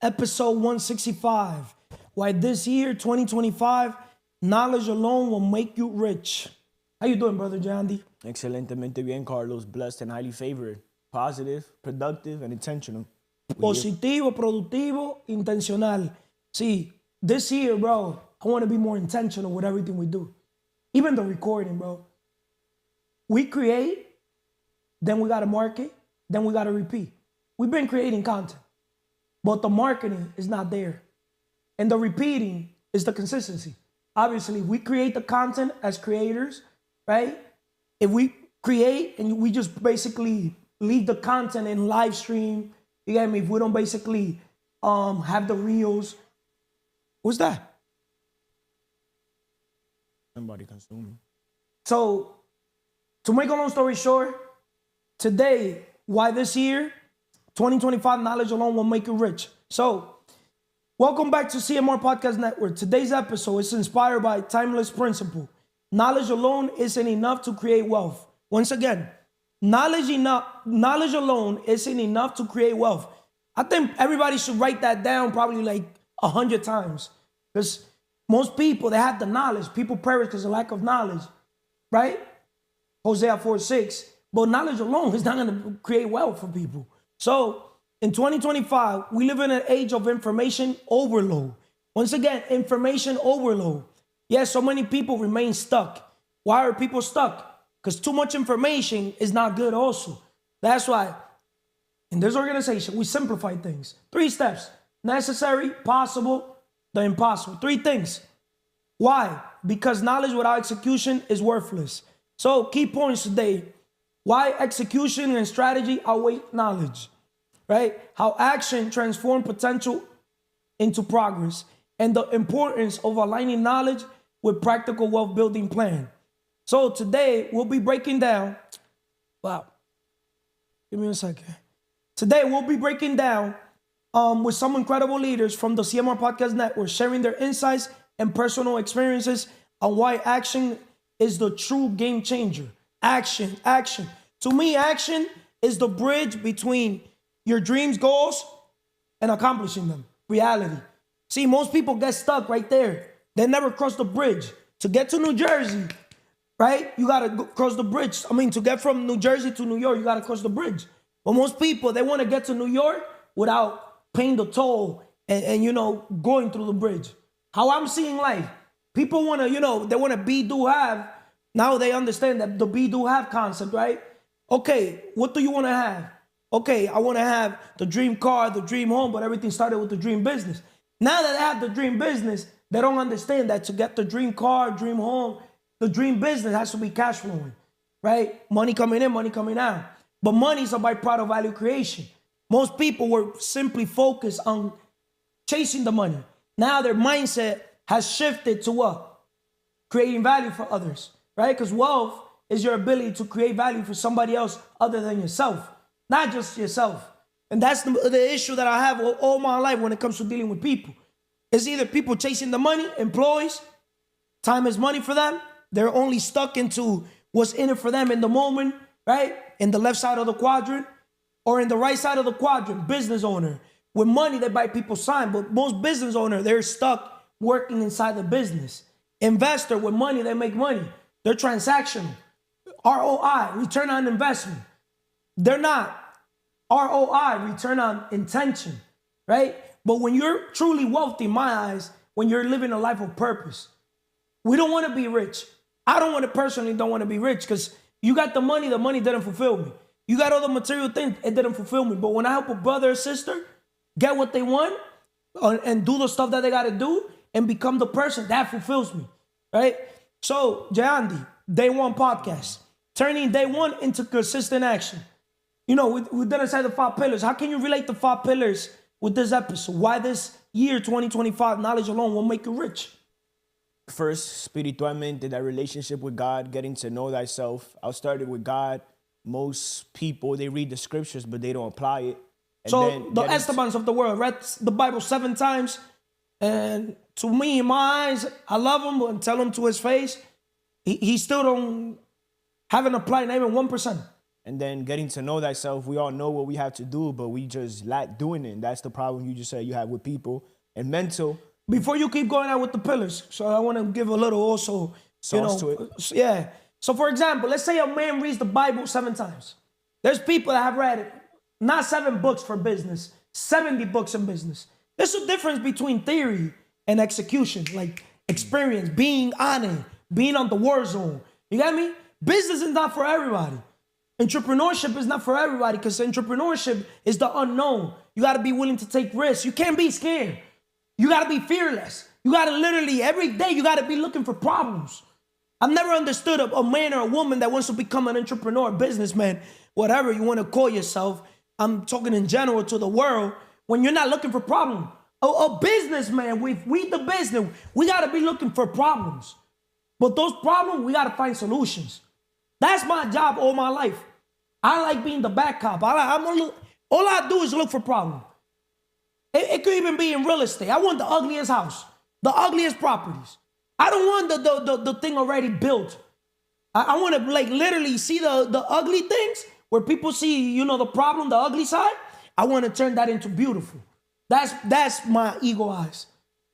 episode 165. Why this year, 2025, knowledge alone will make you rich. How you doing, brother Jeandy? Excelentemente bien, Carlos. Blessed and highly favored. Positive, productive, and intentional. Positivo, productivo, intencional. See, this year, bro, I want to be more intentional with everything we do. Even the recording, bro. We create, then we got to market, then we got to repeat. We've been creating content, but the marketing is not there. And the repeating is the consistency. Obviously, we create the content as creators, right? If we create and we just basically leave the content in live stream, you get me? If we don't basically have the reels. What's that? Somebody consuming. So, to make a long story short, today, why this year, 2025, knowledge alone will make you rich. So, welcome back to CMR Podcast Network. Today's episode is inspired by timeless principle. Knowledge alone isn't enough to create wealth. Once again, knowledge alone isn't enough to create wealth. I think everybody should write that down probably like 100 times. Because most people, they have the knowledge. People perish because of lack of knowledge. Right? Hosea 4:6. But knowledge alone is not going to create wealth for people. So, in 2025, we live in an age of information overload. Once again, information overload. Yes, so many people remain stuck. Why are people stuck? Because too much information is not good also. That's why in this organization, we simplify things. 3 steps: necessary, possible, the impossible. 3 things. Why? Because knowledge without execution is worthless. So key points today. Why execution and strategy outweigh knowledge, right? How action transforms potential into progress, and the importance of aligning knowledge with practical wealth building plan. So today we'll be breaking down, give me a second. Today we'll be breaking down with some incredible leaders from the CMR Podcast Network, sharing their insights and personal experiences on why action is the true game changer. Action. To me, action is the bridge between your dreams, goals, and accomplishing them. Reality. See, most people get stuck right there. They never cross the bridge. To get to New Jersey, right? You got to cross the bridge. To get from New Jersey to New York, you got to cross the bridge. But most people, they want to get to New York without paying the toll and going through the bridge. How I'm seeing life. People want to, they want to be, do, have. Now they understand that the be, do, have concept, right? Okay, what do you want to have? Okay, I want to have the dream car, the dream home, but everything started with the dream business. Now that they have the dream business, they don't understand that to get the dream car, dream home, the dream business has to be cash flowing, right? Money coming in, money coming out. But money is a byproduct of value creation. Most people were simply focused on chasing the money. Now their mindset has shifted to what? Creating value for others, right? Because wealth is your ability to create value for somebody else other than yourself, not just yourself. And that's the issue that I have all my life when it comes to dealing with people. It's either people chasing the money, employees, time is money for them. They're only stuck into what's in it for them in the moment, right? In the left side of the quadrant, or in the right side of the quadrant, business owner. With money, they buy people's time, but most business owners, they're stuck working inside the business. Investor, with money, they make money. They're transactional. ROI, return on investment. They're not. ROI, return on intention, right? But when you're truly wealthy, in my eyes, when you're living a life of purpose, we don't want to be rich. I don't want to be rich because you got the money didn't fulfill me. You got all the material things, it didn't fulfill me. But when I help a brother or sister get what they want and do the stuff that they got to do and become the person, that fulfills me, right? So, Jeandy, Day.One.Podcast, turning day one into consistent action. We didn't say the 5 pillars. How can you relate the 5 pillars with this episode? Why this year, 2025, knowledge alone will make you rich? First, spiritualmente, that relationship with God, getting to know thyself. I'll start it with God. Most people, they read the scriptures, but they don't apply it. And so the Estebans of the world read the Bible 7 times. And to me, in my eyes, I love him and tell him to his face. He still haven't applied not even 1%. And then getting to know thyself, we all know what we have to do, but we just lack doing it. And that's the problem you just said you have with people. And mental. Before you keep going out with the pillars, so I want to give a little also, Sauce to it. Yeah. So for example, let's say a man reads the Bible 7 times. There's people that have read it, not 7 books for business, 70 books in business. There's a difference between theory and execution, like experience, being on it, being on the war zone. You got me? Business is not for everybody. Entrepreneurship is not for everybody because entrepreneurship is the unknown. You got to be willing to take risks. You can't be scared. You got to be fearless. You got to literally, every day, you got to be looking for problems. I've never understood a man or a woman that wants to become an entrepreneur, businessman, whatever you want to call yourself. I'm talking in general to the world. When you're not looking for problems. A businessman, we the business, we got to be looking for problems. But those problems, we got to find solutions. That's my job all my life. I like being the back cop. All I do is look for problems. It could even be in real estate. I want the ugliest house, the ugliest properties. I don't want the thing already built. I want to like literally see the ugly things where people see, the problem, the ugly side. I want to turn that into beautiful. That's my ego eyes.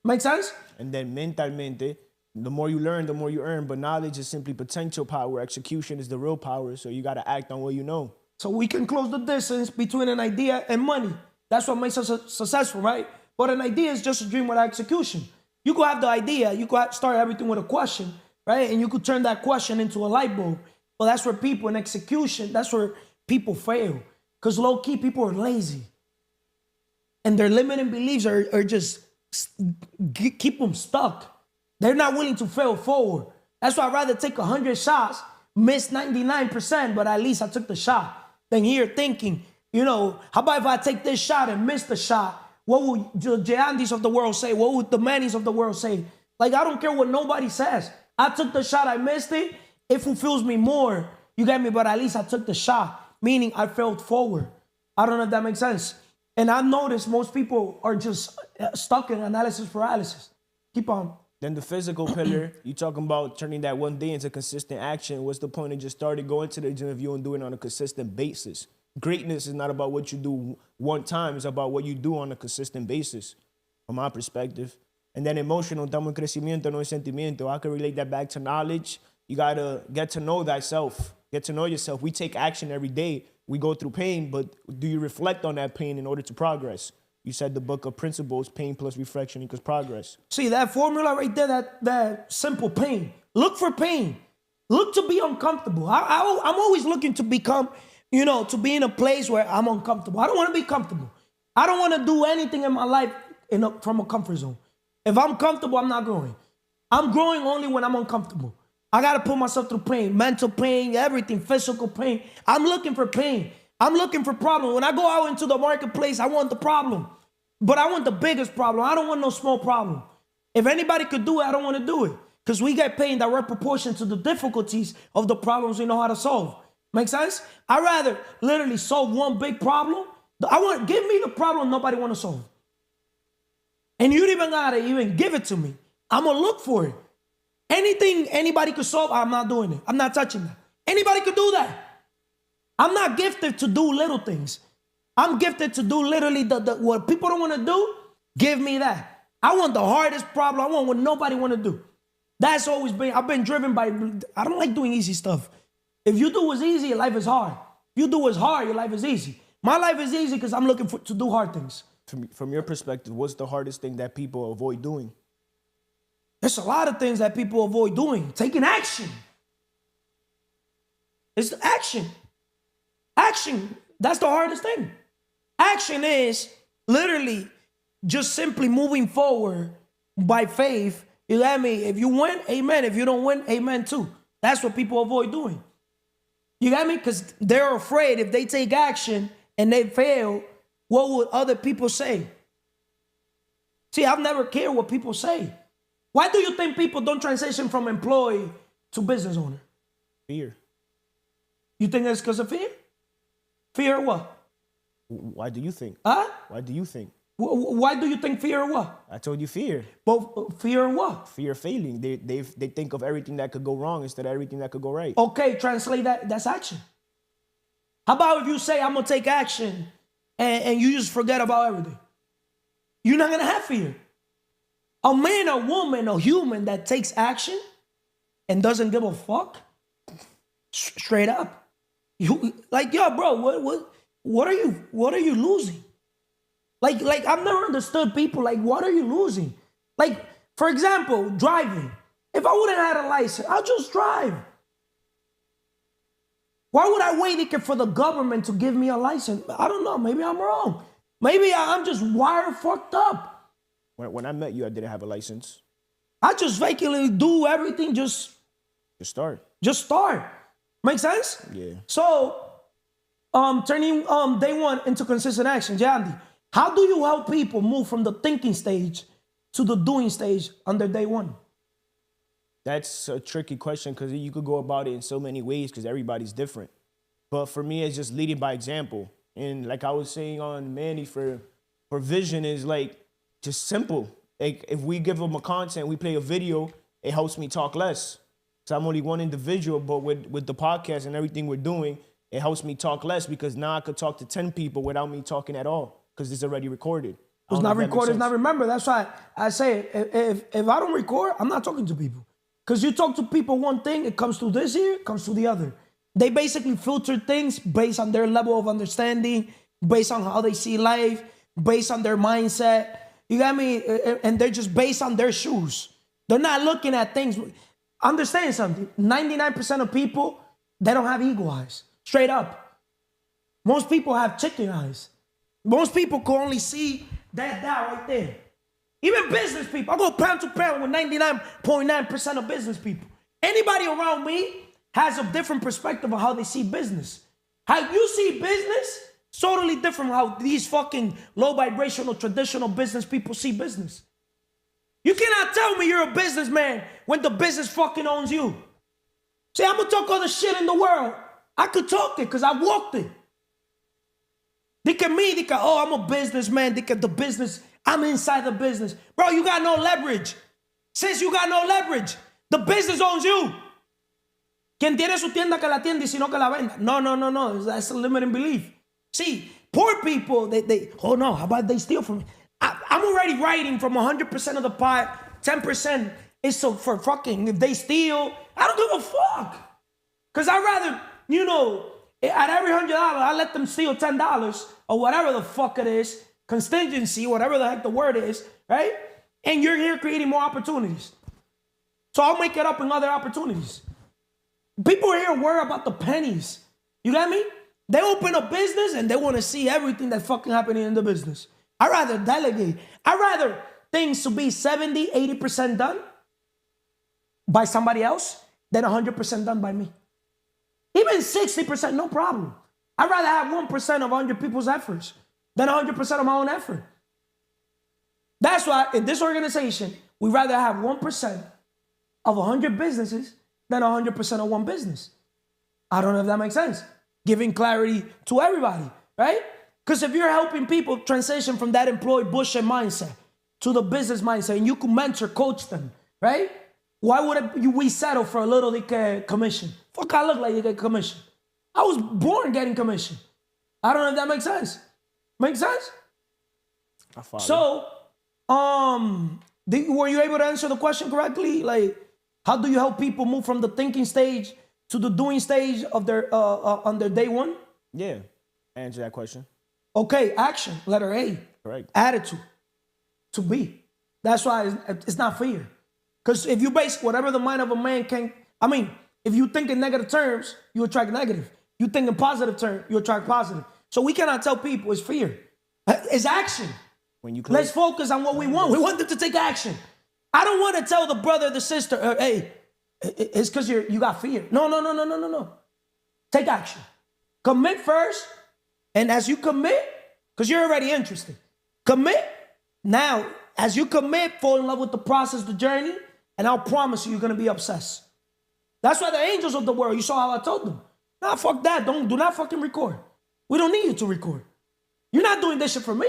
Make sense? And then mentalmente, the more you learn, the more you earn. But knowledge is simply potential power. Execution is the real power. So you got to act on what you know. So we can close the distance between an idea and money. That's what makes us successful, right? But an idea is just a dream without execution. You could have the idea. You could start everything with a question, right? And you could turn that question into a light bulb. But that's where people in execution, that's where people fail. Because low-key, people are lazy. And their limiting beliefs are just keep them stuck. They're not willing to fail forward. That's why I'd rather take 100 shots, miss 99%, but at least I took the shot. Than here thinking, how about if I take this shot and miss the shot? What would the Jeandys of the world say? What would the Mannys of the world say? Like, I don't care what nobody says. I took the shot, I missed it. It fulfills me more. You get me? But at least I took the shot, meaning I failed forward. I don't know if that makes sense. And I've noticed most people are just stuck in analysis paralysis. Keep on. Then the physical pillar, you talking about turning that one day into consistent action. What's the point of just starting going to the gym if you don't do it on a consistent basis? Greatness is not about what you do one time. It's about what you do on a consistent basis, from my perspective. And then emotional, estamos en crecimiento, no en sentimiento. I can relate that back to knowledge. You got to get to know thyself, get to know yourself. We take action every day. We go through pain, but do you reflect on that pain in order to progress? You said the book of principles, pain plus reflection equals progress. See, that formula right there, that simple pain. Look for pain. Look to be uncomfortable. I'm always looking to become, to be in a place where I'm uncomfortable. I don't want to be comfortable. I don't want to do anything in my life from a comfort zone. If I'm comfortable, I'm not growing. I'm growing only when I'm uncomfortable. I got to put myself through pain, mental pain, everything, physical pain. I'm looking for pain. I'm looking for problem. When I go out into the marketplace, I want the problem. But I want the biggest problem. I don't want no small problem. If anybody could do it, I don't want to do it. Because we get paid in direct proportion to the difficulties of the problems we know how to solve. Make sense? I'd rather literally solve one big problem. Give me the problem nobody want to solve. And you even gotta even give it to me. I'm going to look for it. Anything anybody could solve, I'm not doing it. I'm not touching that. Anybody could do that. I'm not gifted to do little things. I'm gifted to do literally what people don't want to do. Give me that. I want the hardest problem. I want what nobody want to do. That's always been, I've been driven by, I don't like doing easy stuff. If you do what's easy, your life is hard. If you do what's hard, your life is easy. My life is easy because I'm looking to do hard things. From your perspective, what's the hardest thing that people avoid doing? There's a lot of things that people avoid doing. Taking action. It's action. Action. That's the hardest thing. Action is literally just simply moving forward by faith. You get me? If you win, amen. If you don't win, amen too. That's what people avoid doing. You got me? Because they're afraid if they take action and they fail, what would other people say? See, I've never cared what people say. Why do you think people don't transition from employee to business owner? Fear. You think that's because of fear? Fear what? Why do you think? Huh? Why do you think? Why do you think fear or what? I told you fear. But fear and what? Fear of failing. They think of everything that could go wrong instead of everything that could go right. Okay, translate that. That's action. How about if you say, I'm going to take action and you just forget about everything? You're not going to have fear. A man, a woman, a human that takes action and doesn't give a fuck, straight up. You like, yo, bro, what are you losing? Like I've never understood people like, what are you losing? Like, for example, driving. If I wouldn't have had a license, I'll just drive. Why would I wait for the government to give me a license? I don't know. Maybe I'm wrong. Maybe I'm just wired fucked up. When I met you, I didn't have a license. I just vacantly do everything. Just start. Make sense? Yeah. So, turning day one into consistent action, Jeandy, how do you help people move from the thinking stage to the doing stage under day one? That's a tricky question because you could go about it in so many ways because everybody's different. But for me, it's just leading by example. And like I was saying on Manny, for vision is like just simple. Like if we give them a content, we play a video, it helps me talk less. So I'm only one individual, but with the podcast and everything we're doing, it helps me talk less because now I could talk to 10 people without me talking at all because it's already recorded. It's not recorded, it's not remembered. That's why I say if I don't record, I'm not talking to people. Because you talk to people one thing, it comes to this ear, it comes to the other. They basically filter things based on their level of understanding, based on how they see life, based on their mindset. You got me? And they're just based on their shoes. They're not looking at things. Understand something. 99% of people, they don't have eagle eyes. Straight up. Most people have chicken eyes. Most people can only see that right there. Even business people. I go pound to pound with 99.9% of business people. Anybody around me has a different perspective of how they see business. How you see business is totally different from how these fucking low vibrational traditional business people see business. You cannot tell me you're a businessman when the business fucking owns you. See, I'm gonna talk all the shit in the world. I could talk it because I walked it. Oh, I'm a businessman. The business, I'm inside the business. Bro, you got no leverage. Since you got no leverage, the business owns you. Quien tiene su tienda que la tienda y si no que la venda. No. That's a limiting belief. See, poor people, oh no, how about they steal from me? I'm already writing from 100% of the pot, 10% is so for fucking, if they steal, I don't give a fuck. Because I'd rather, at every $100, I let them steal $10 or whatever the fuck it is, contingency, whatever the heck the word is, right? And you're here creating more opportunities. So I'll make it up in other opportunities. People are here worried about the pennies. You got me? They open a business and they want to see everything that's fucking happening in the business. I'd rather delegate. I'd rather things to be 70, 80% done by somebody else than 100% done by me. Even 60%, no problem. I'd rather have 1% of 100 people's efforts than 100% of my own effort. That's why in this organization, we'd rather have 1% of 100 businesses than 100% of one business. I don't know if that makes sense. Giving clarity to everybody, right? Because if you're helping people transition from that employed bullshit mindset to the business mindset and you can mentor, coach them, right? Why would we settle for a little commission? Fuck, I look like you get commission. I was born getting commission. I don't know if that makes sense. Make sense? I follow. So, were you able to answer the question correctly? Like, how do you help people move from the thinking stage to the doing stage of their on their day one? Yeah, answer that question. Okay, action, letter A. Correct. Attitude, to be. That's why it's not fear. Because if you base whatever the mind of a man can, if you think in negative terms, you attract negative. You think in positive terms, you attract positive. So we cannot tell people it's fear. It's action. Let's focus on what we want. We want them to take action. I don't want to tell the brother or the sister, hey, it's because you got fear. No. Take action. Commit first. And as you commit, because you're already interested, commit. Now, as you commit, fall in love with the process, the journey, and I'll promise you're going to be obsessed. That's why the angels of the world, you saw how I told them. Nah, fuck that. Do not fucking record. We don't need you to record. You're not doing this shit for me.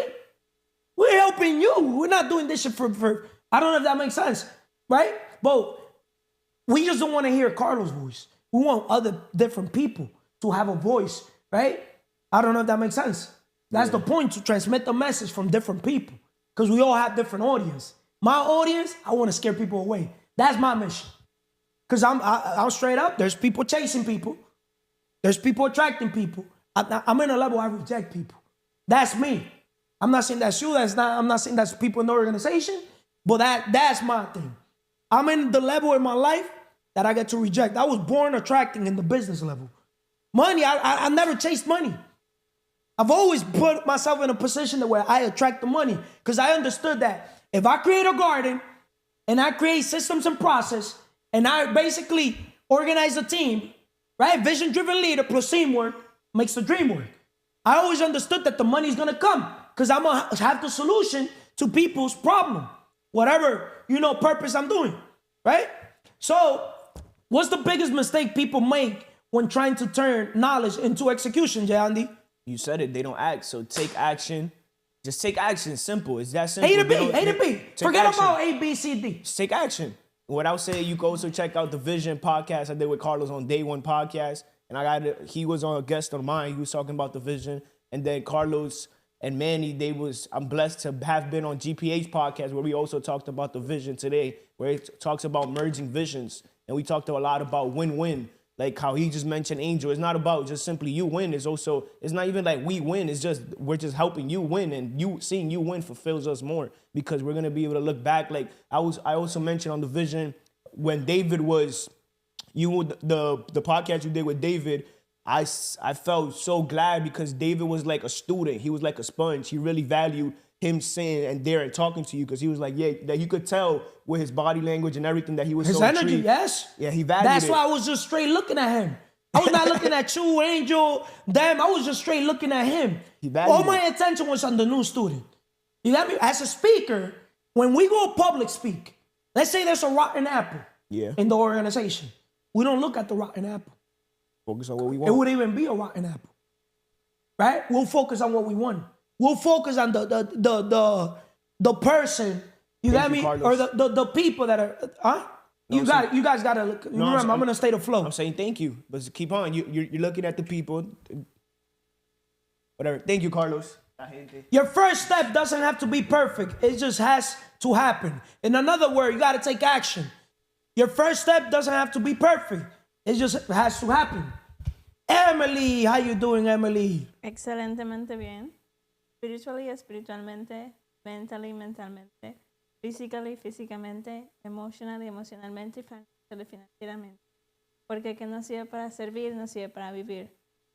We're helping you. We're not doing this shit for I don't know if that makes sense, right? But we just don't want to hear Carlos' voice. We want other different people to have a voice right? I don't know if that makes sense. That's the point, to transmit the message from different people, because we all have different audience. My audience, I want to scare people away. That's my mission. Because I'm straight up. There's people chasing people. There's people attracting people. I'm in a level I reject people. That's me. I'm not saying that's you. I'm not saying that's people in the organization. But that's my thing. I'm in the level in my life that I get to reject. I was born attracting in the business level. Money, I never chased money. I've always put myself in a position where I attract the money, because I understood that if I create a garden and I create systems and process and I basically organize a team, right? Vision-driven leader plus teamwork makes the dream work. I always understood that the money's gonna come, because I'm gonna have the solution to people's problem, whatever, purpose I'm doing, right? So what's the biggest mistake people make when trying to turn knowledge into execution, Jeandy? You said it. They don't act. So take action. Just take action. Simple. It's that simple. A to B. Forget action. about A, B, C, D. Just take action. What I would say, you can also check out the Vision podcast I did with Carlos on Day.One.Podcast. And he was on a guest on mine. He was talking about the vision. And then Carlos and Manny, I'm blessed to have been on GPH podcast, where we also talked about the vision today, where it talks about merging visions. And we talked a lot about win-win. Like how he just mentioned Angel. It's not about just simply you win. It's not even like we win. It's just, we're just helping you win, and seeing you win fulfills us more, because we're going to be able to look back. Like I also mentioned on the vision, when David was, the podcast you did with David, I felt so glad, because David was like a student. He was like a sponge. He really valued him saying and there and talking to you, because he was like, yeah, that you could tell with his body language and everything that he was his so energy, intrigued. yes. Yeah, he valued That's it. why I was just straight looking at him. I was not looking at you, Angel, them. I was just straight looking at him. He valued All my it. attention was on the new student. You got me? As a speaker, when we go public speak, let's say there's a rotten apple in the organization. We don't look at the rotten apple. Focus on what we want. It would even be a rotten apple, right? We'll focus on what we want. We'll focus on the person. You got me? Or the people that are, huh? You guys got to look. Remember, I'm going to stay the flow. I'm saying thank you, but keep on. You're looking at the people. Whatever. Thank you, Carlos. Your first step doesn't have to be perfect. It just has to happen. In another word, you got to take action. Your first step doesn't have to be perfect. It just has to happen. Emely, how you doing, Emely? Excelentemente bien. Spiritually, espiritualmente. Mentally, mentalmente. Physically, físicamente. Emotionally, emocionalmente. Financially, financieramente. Porque el que no sirve para servir, no sirve para vivir.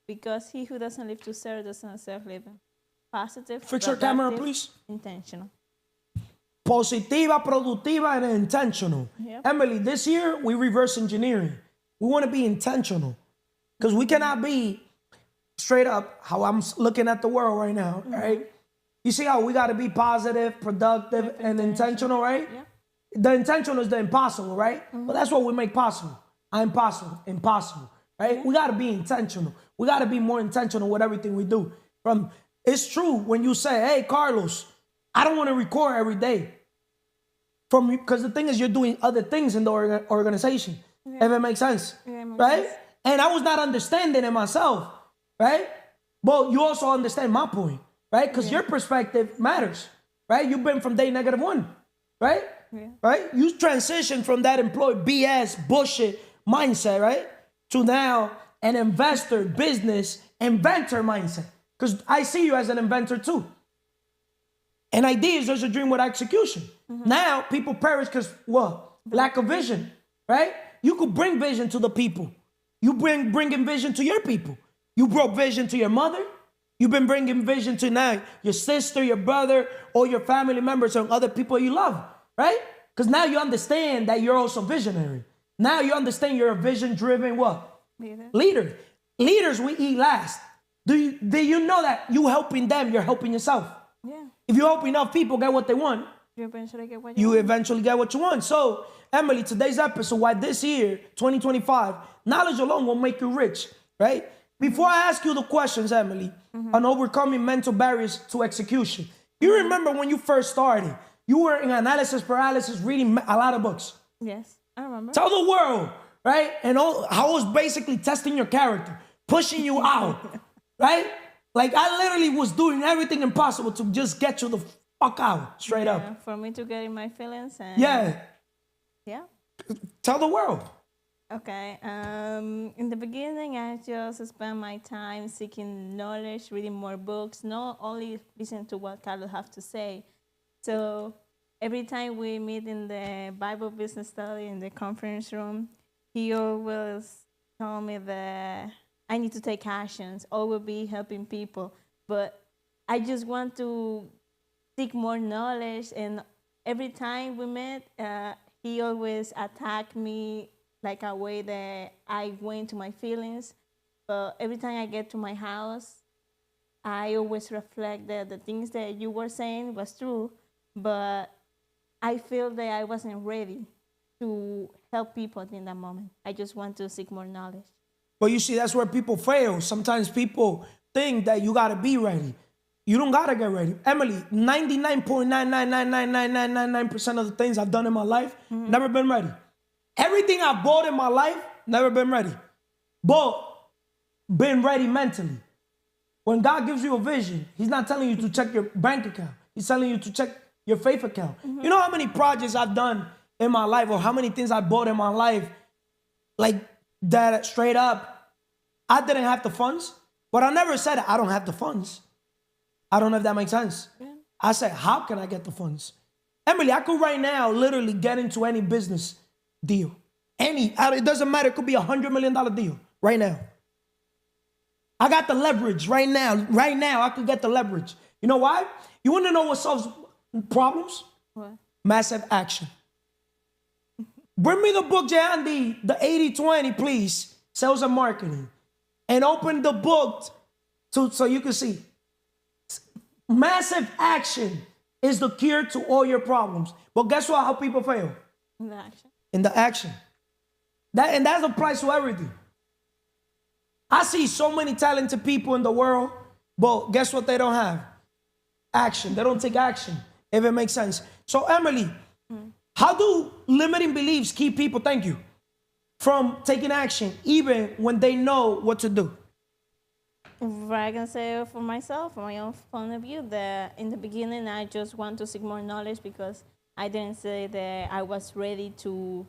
Because he who doesn't live to serve doesn't serve living. Positive, fix your camera, please. Intentional. Positiva, productiva, and intentional. Yep. Emely, this year, we reverse engineering. We want to be intentional. Because we cannot be straight up how I'm looking at the world right now, right? You see how we got to be positive, productive, and intentional, right? Yeah. The intentional is the impossible, right? But that's what we make possible. Impossible, right? Yeah. We got to be intentional. We got to be more intentional with everything we do. It's true when you say, hey, Carlos, I don't want to record every day. Because the thing is, you're doing other things in the organization, if it makes sense, right? Sense. And I was not understanding it myself, right? But you also understand my point, right? Because your perspective matters, right? You've been from day -1, right? Yeah. Right? You transition from that employee BS bullshit mindset, right? To now an investor, business, inventor mindset. Because I see you as an inventor too. And ideas, there's a dream with execution. Now people perish because what? Lack of vision, right? You could bring vision to the people. You bringing vision to your people. You brought vision to your mother. You've been bringing vision to now your sister, your brother, or your family members or other people you love, right? Because now you understand that you're also visionary. Now you understand you're a vision-driven what? Leader. Leaders, we eat last. Do you know that you helping them, you're helping yourself? Yeah. If you help enough people get what they want, you eventually get what you want. So, Emely, today's episode, why this year, 2025, knowledge alone will make you rich, right? Before I ask you the questions, Emely, on overcoming mental barriers to execution, you remember when you first started, you were in analysis paralysis, reading a lot of books. Yes, I remember. Tell the world, right? And how I was basically testing your character, pushing you out. right? Like I literally was doing everything impossible to just get you the fuck out, straight up. For me to get in my feelings and Yeah, yeah. tell the world. Okay. In the beginning, I just spent my time seeking knowledge, reading more books, not only listening to what Carlos have to say. So every time we meet in the Bible business study in the conference room, he always told me that I need to take actions, always be helping people. But I just want to seek more knowledge, and every time we met, he always attacked me like a way that I went to my feelings. But every time I get to my house, I always reflect that the things that you were saying was true, but I feel that I wasn't ready to help people in that moment. I just want to seek more knowledge. But you see, that's where people fail. Sometimes people think that you gotta be ready. You don't gotta get ready. Emily, 99.9999999% of the things I've done in my life, never been ready. Everything I bought in my life, never been ready. But been ready mentally. When God gives you a vision, he's not telling you to check your bank account. He's telling you to check your faith account. You know how many projects I've done in my life, or how many things I bought in my life, like that straight up, I didn't have the funds, but I never said I don't have the funds. I don't know if that makes sense. Yeah. I said, how can I get the funds? Emily, I could right now literally get into any business deal. It doesn't matter. It could be $100 million deal right now. I got the leverage right now. Right now, I could get the leverage. You know why? You want to know what solves problems? What? Massive action. Bring me the book, Jeandy, the 80-20, please. Sales and marketing. And open the book so you can see. Massive action is the cure to all your problems. But guess what? How people fail? In the action. In the action. That applies to everything. I see so many talented people in the world, but guess what they don't have? Action. They don't take action, if it makes sense. So, Emily, how do limiting beliefs keep people, thank you, from taking action, even when they know what to do? I can say for myself, from my own point of view, that in the beginning, I just want to seek more knowledge because I didn't say that I was ready to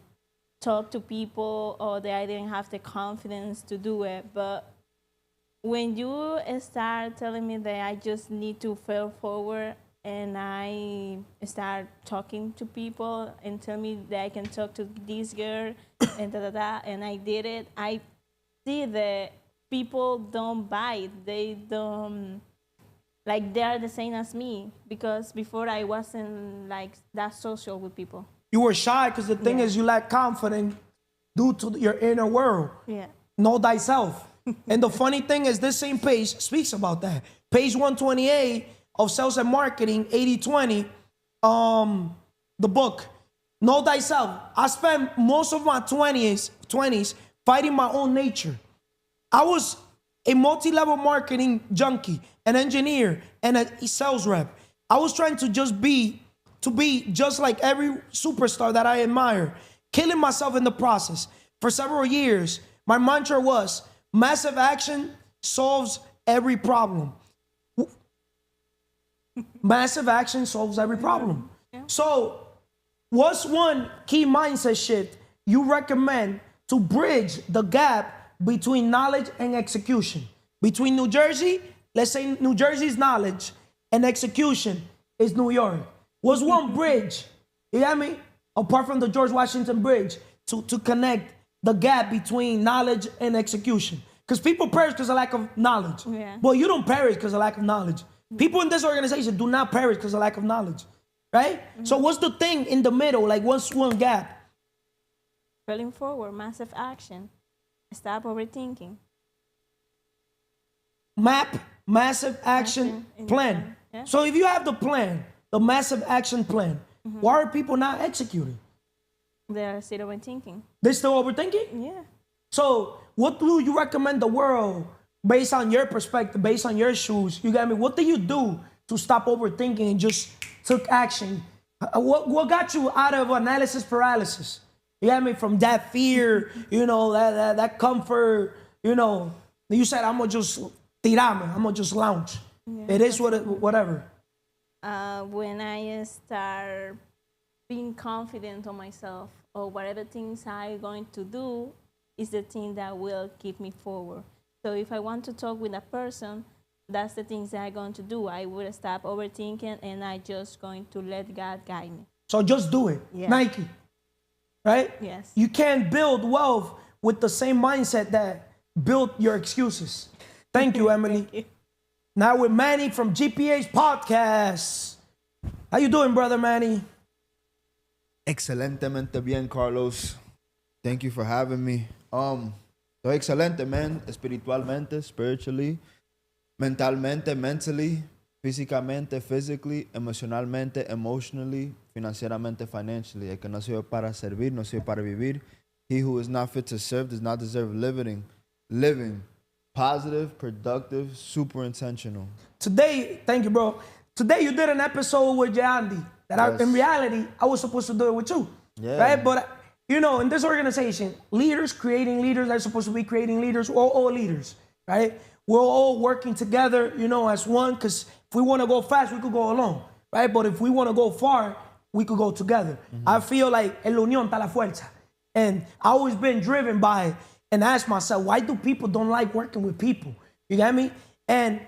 talk to people or that I didn't have the confidence to do it. But when you start telling me that I just need to fail forward and I start talking to people and tell me that I can talk to this girl and da-da-da, and I did it, I see that people don't buy it. They don't, like they are the same as me, because before I wasn't like that social with people. You were shy because the thing is you lack confidence due to your inner world. Yeah. Know thyself. And the funny thing is this same page speaks about that. Page 128 of Sales and Marketing, 80-20, the book, Know Thyself. I spent most of my 20s fighting my own nature. I was a multi-level marketing junkie, an engineer, and a sales rep. I was trying to be just like every superstar that I admire, killing myself in the process. For several years, my mantra was, massive action solves every problem. Massive action solves every problem. Yeah. So, what's one key mindset shift you recommend to bridge the gap between knowledge and execution? Between New Jersey, let's say New Jersey's knowledge, and execution is New York. What's one bridge, you get me? Apart from the George Washington Bridge, to connect the gap between knowledge and execution. Because people perish because of lack of knowledge. Yeah. But you don't perish because of lack of knowledge. People in this organization do not perish because of lack of knowledge, right? Mm-hmm. So what's the thing in the middle? Like what's one gap? Falling forward, massive action. Stop overthinking. Map, massive action plan. Yeah. So if you have the plan, the massive action plan, why are people not executing? They're still overthinking. They're still overthinking? Yeah. So what do you recommend the world, based on your perspective, based on your shoes, you get me? What do you do to stop overthinking and just took action? What got you out of analysis paralysis? You get me? From that fear, that comfort, you said, I'm going to just tirame. I'm gonna just lounge. Yeah, It is whatever. when I start being confident on myself or whatever things I'm going to do is the thing that will keep me forward. So if I want to talk with a person, that's the things that I'm going to do. I will stop overthinking and I just going to let God guide me. So just do it. Yeah. Nike. Right? Yes. You can't build wealth with the same mindset that built your excuses. Thank you, Emily. Thank you. Now with Manny from GPA's podcast. How you doing, brother Manny? Excelentemente bien, Carlos. Thank you for having me. Estoy excelente, man. Espiritualmente, spiritually, mentalmente, mentally, físicamente, physically, emocionalmente, emotionally, financieramente, financially. El que no sirve para servir, no sirve para vivir. He who is not fit to serve does not deserve living. Positive, productive, super intentional. Today, thank you, bro. Today you did an episode with Jeandy that Yes. in reality, I was supposed to do it with you. Yeah. Right? But, you know, in this organization, leaders creating leaders are supposed to be creating leaders. We're all leaders, right? We're all working together, you know, as one, because if we want to go fast, we could go alone, right? But if we want to go far, we could go together. I feel like en la unión está la fuerza. And I've always been driven by and ask myself, why do people don't like working with people? You get me? And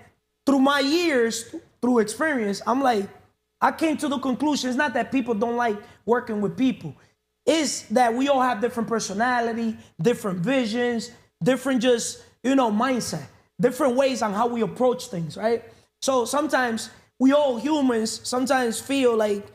through my years, through experience, I'm like, I came to the conclusion, it's not that people don't like working with people. It's that we all have different personality, different visions, different just, you know, mindset, different ways on how we approach things, right? So sometimes we all humans sometimes feel like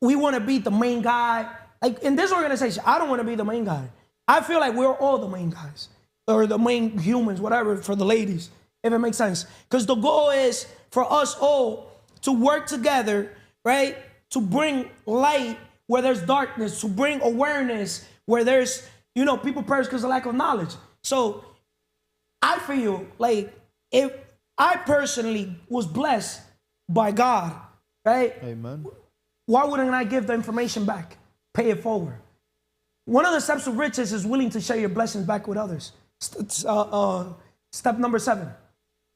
we want to be the main guy. Like in this organization, I don't want to be the main guy. I feel like we're all the main guys or the main humans, whatever, for the ladies, if it makes sense. Because the goal is for us all to work together, right? To bring light where there's darkness, to bring awareness where there's, you know, people perish because of lack of knowledge. So I feel like if I personally was blessed by God, right? Amen. Why wouldn't I give the information back? Pay it forward. One of the steps of riches is willing to share your blessings back with others. Step number 7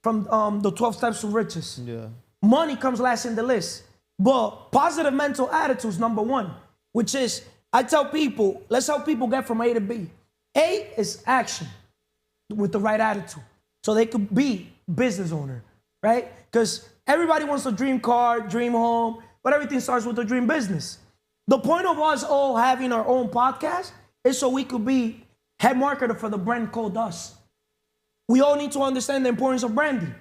from the 12 steps of riches. Yeah. Money comes last in the list. But positive mental attitude is number 1, which is, I tell people, let's help people get from A to B. A is action with the right attitude. So they could be business owner, right? Because everybody wants a dream car, dream home, but everything starts with a dream business. The point of us all having our own podcast is so we could be head marketer for the brand called us. We all need to understand the importance of branding.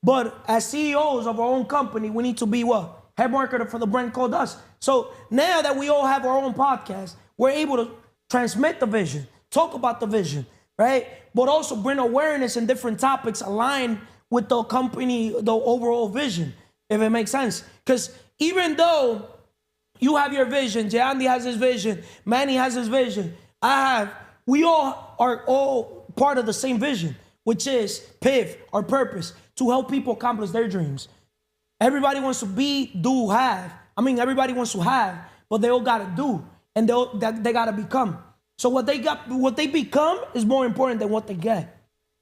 But as CEOs of our own company, we need to be what? Head marketer for the brand called us. So now that we all have our own podcast, we're able to transmit the vision, talk about the vision, right? But also bring awareness in different topics aligned with the company, the overall vision, if it makes sense. Because even though you have your vision, Jeandy has his vision, Manny has his vision, we all are all part of the same vision, which is PIV, our purpose, to help people accomplish their dreams. Everybody wants to be, do, have. I mean, everybody wants to have, but they all got to do, and they got to become. So what they become is more important than what they get.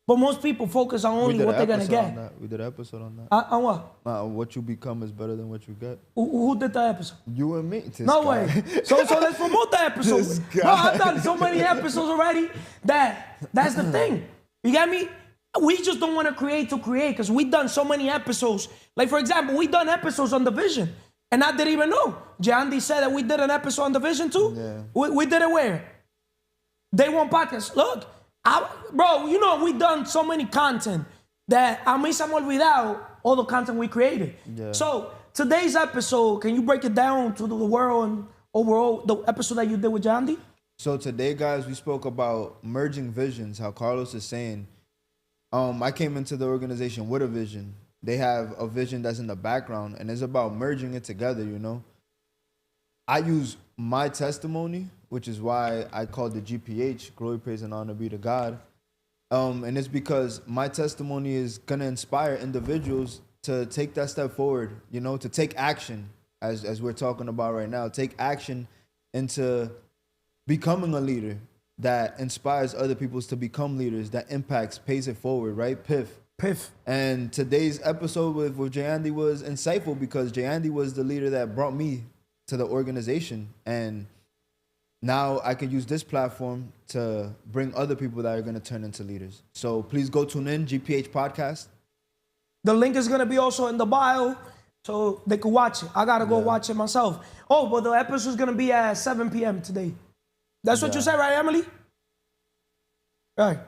But most people focus on only what they're going to get. We did an episode on that. On what? What you become is better than what you get. Who did the episode? You and me. No way. So let's promote the episode. This Bro, guy. I've done so many episodes already that's the thing. You get me? We just don't want to create because we've done so many episodes. Like, for example, we done episodes on the vision. And I didn't even know. Jeandy said that we did an episode on the vision too. Yeah. We did it where? Day.One.Podcast. Look, bro, you know, we done so many content that a mí se me olvidado all the content we created. Yeah. So today's episode, can you break it down to the world and overall the episode that you did with Jeandy? So today, guys, we spoke about merging visions, how Carlos is saying. I came into the organization with a vision. They have a vision that's in the background, and it's about merging it together, you know. I use my testimony, which is why I called it GPH, Glory, Praise, and Honor be to God. And it's because my testimony is going to inspire individuals to take that step forward, you know, to take action, as we're talking about right now, take action into becoming a leader that inspires other people to become leaders, that impacts, pays it forward, right? PIF, Piff. And today's episode with Jeandy was insightful because Jeandy was the leader that brought me to the organization. And now I can use this platform to bring other people that are going to turn into leaders. So please go tune in, GPH Podcast. The link is going to be also in the bio so they can watch it. I got to go watch it myself. Oh, but the episode is going to be at 7 p.m. today. That's what you said, right, Emely? Right.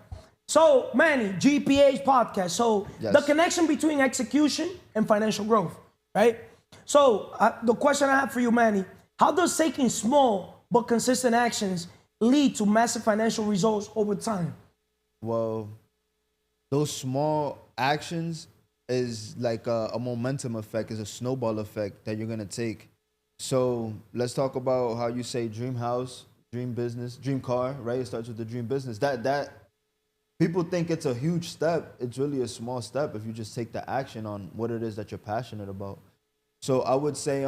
So, Manny, GPH Podcast. So, the connection between execution and financial growth, right? So, the question I have for you, Manny, how does taking small but consistent actions lead to massive financial results over time? Well, those small actions is like a momentum effect, is a snowball effect that you're going to take. So, let's talk about how you say dream house, dream business, dream car, right? It starts with the dream business. That people think it's a huge step. It's really a small step if you just take the action on what it is that you're passionate about. So I would say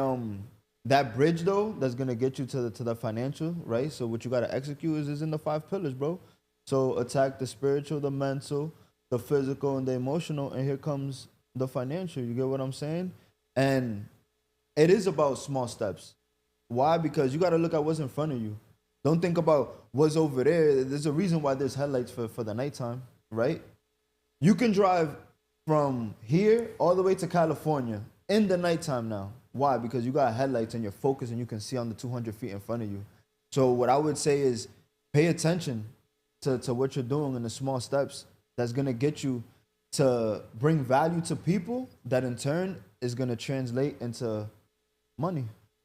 that bridge though, that's gonna get you to the financial, right? So what you gotta execute is in the 5 pillars, bro. So attack the spiritual, the mental, the physical, and the emotional, and here comes the financial. You get what I'm saying? And it is about small steps. Why? Because you gotta look at what's in front of you. Don't think about what's over there. There's a reason why there's headlights for the nighttime, right? You can drive from here all the way to California in the nighttime now. Why? Because you got headlights and you're focused and you can see on the 200 feet in front of you. So what I would say is pay attention to what you're doing in the small steps that's going to get you to bring value to people that in turn is going to translate into money.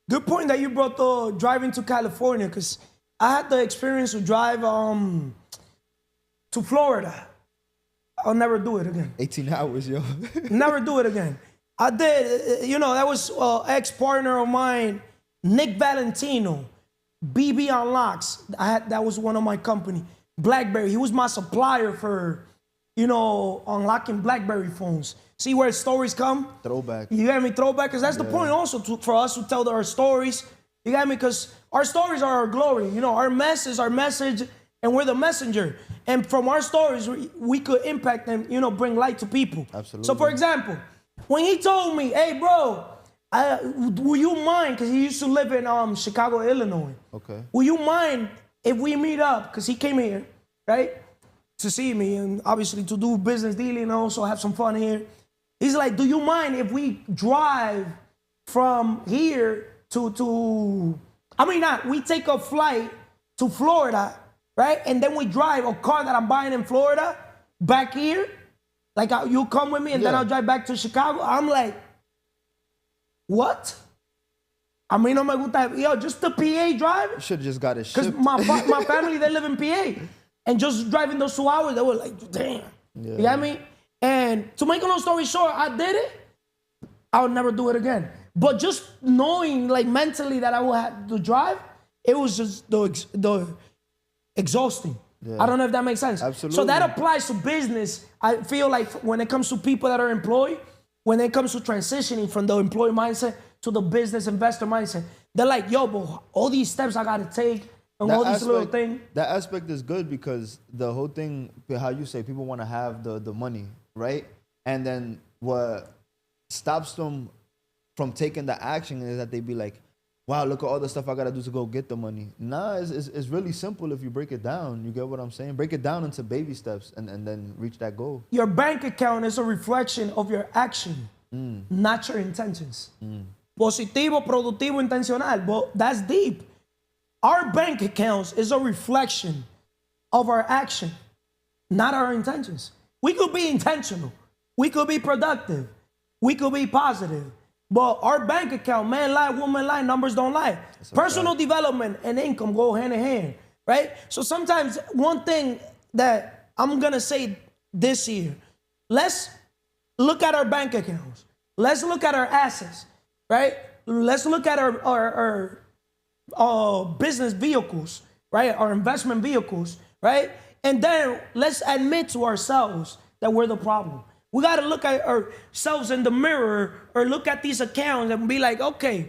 Good point that you brought the driving to California, because I had the experience to drive to Florida. I'll never do it again. 18 hours, yo. Never do it again. I did, that was ex-partner of mine, Nick Valentino, BB Unlocks. That was one of my company. BlackBerry, he was my supplier for, unlocking BlackBerry phones. See where stories come? Throwback. You got me? Throwback? Because that's the point also for us to tell our stories. You got me? Because our stories are our glory. Our message, and we're the messenger. And from our stories, we could impact them, bring light to people. Absolutely. So, for example, when he told me, hey, bro, will you mind, because he used to live in Chicago, Illinois. Okay. Will you mind if we meet up? Because he came here, right, to see me and obviously to do business dealing and also have some fun here. He's like, do you mind if we drive from here we take a flight to Florida, right? And then we drive a car that I'm buying in Florida back here. Like, you come with me and then I'll drive back to Chicago. I'm like, what? A mí no me gusta, just the PA drive. You should have just got it shipped. Because my family, they live in PA. And just driving those 2 hours, they were like, damn. Yeah. You got me? And to make a long story short, I did it. I would never do it again. But just knowing, like, mentally that I would have to drive, it was just the exhausting. Yeah. I don't know if that makes sense. Absolutely. So that applies to business. I feel like when it comes to people that are employed, when it comes to transitioning from the employee mindset to the business investor mindset, they're like, yo, but all these steps I got to take and all these little things. That aspect is good because the whole thing, how you say, people want to have the money, right? And then what stops them from taking the action is that they be like, wow, look at all the stuff I got to do to go get the money. Nah, it's really simple if you break it down. You get what I'm saying? Break it down into baby steps and then reach that goal. Your bank account is a reflection of your action, not your intentions. Positivo, productivo, intencional. But that's deep. Our bank accounts is a reflection of our action, not our intentions. We could be intentional. We could be productive. We could be positive. But our bank account, man lie, woman lie, numbers don't lie. Personal development and income go hand in hand, right? So sometimes one thing that I'm going to say this year, let's look at our bank accounts. Let's look at our assets, right? Let's look at our business vehicles, right? Our investment vehicles, right? And then let's admit to ourselves that we're the problem. We got to look at ourselves in the mirror or look at these accounts and be like, okay,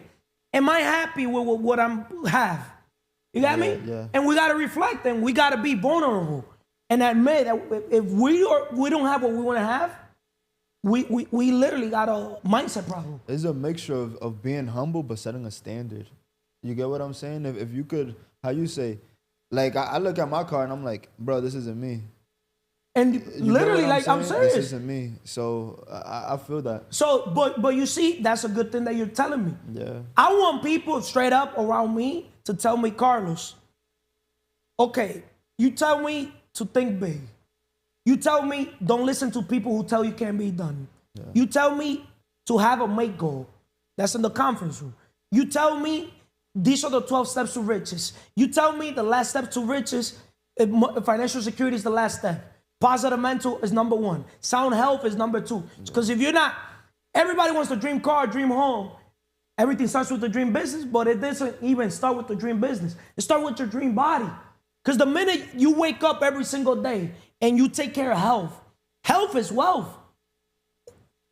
am I happy with what I have? You got me? Yeah. And we got to reflect and we got to be vulnerable and admit that if we don't have what we want to have, we literally got a mindset problem. It's a mixture of being humble but setting a standard. You get what I'm saying? If you could, how you say, like I look at my car and I'm like, bro, this isn't me. And You get literally, what like, I'm saying? serious. This isn't me. So I feel that. So, but you see, that's a good thing that you're telling me. Yeah. I want people straight up around me to tell me, Carlos, okay, you tell me to think big. You tell me don't listen to people who tell you can't be done. Yeah. You tell me to have a make goal. That's in the conference room. You tell me these are the 12 steps to riches. You tell me the last step to riches, financial security is the last step. Positive mental is number 1. Sound health is number 2. Because if you're not, everybody wants the dream car, dream home. Everything starts with the dream business, but it doesn't even start with the dream business. It starts with your dream body. Because the minute you wake up every single day and you take care of health, health is wealth.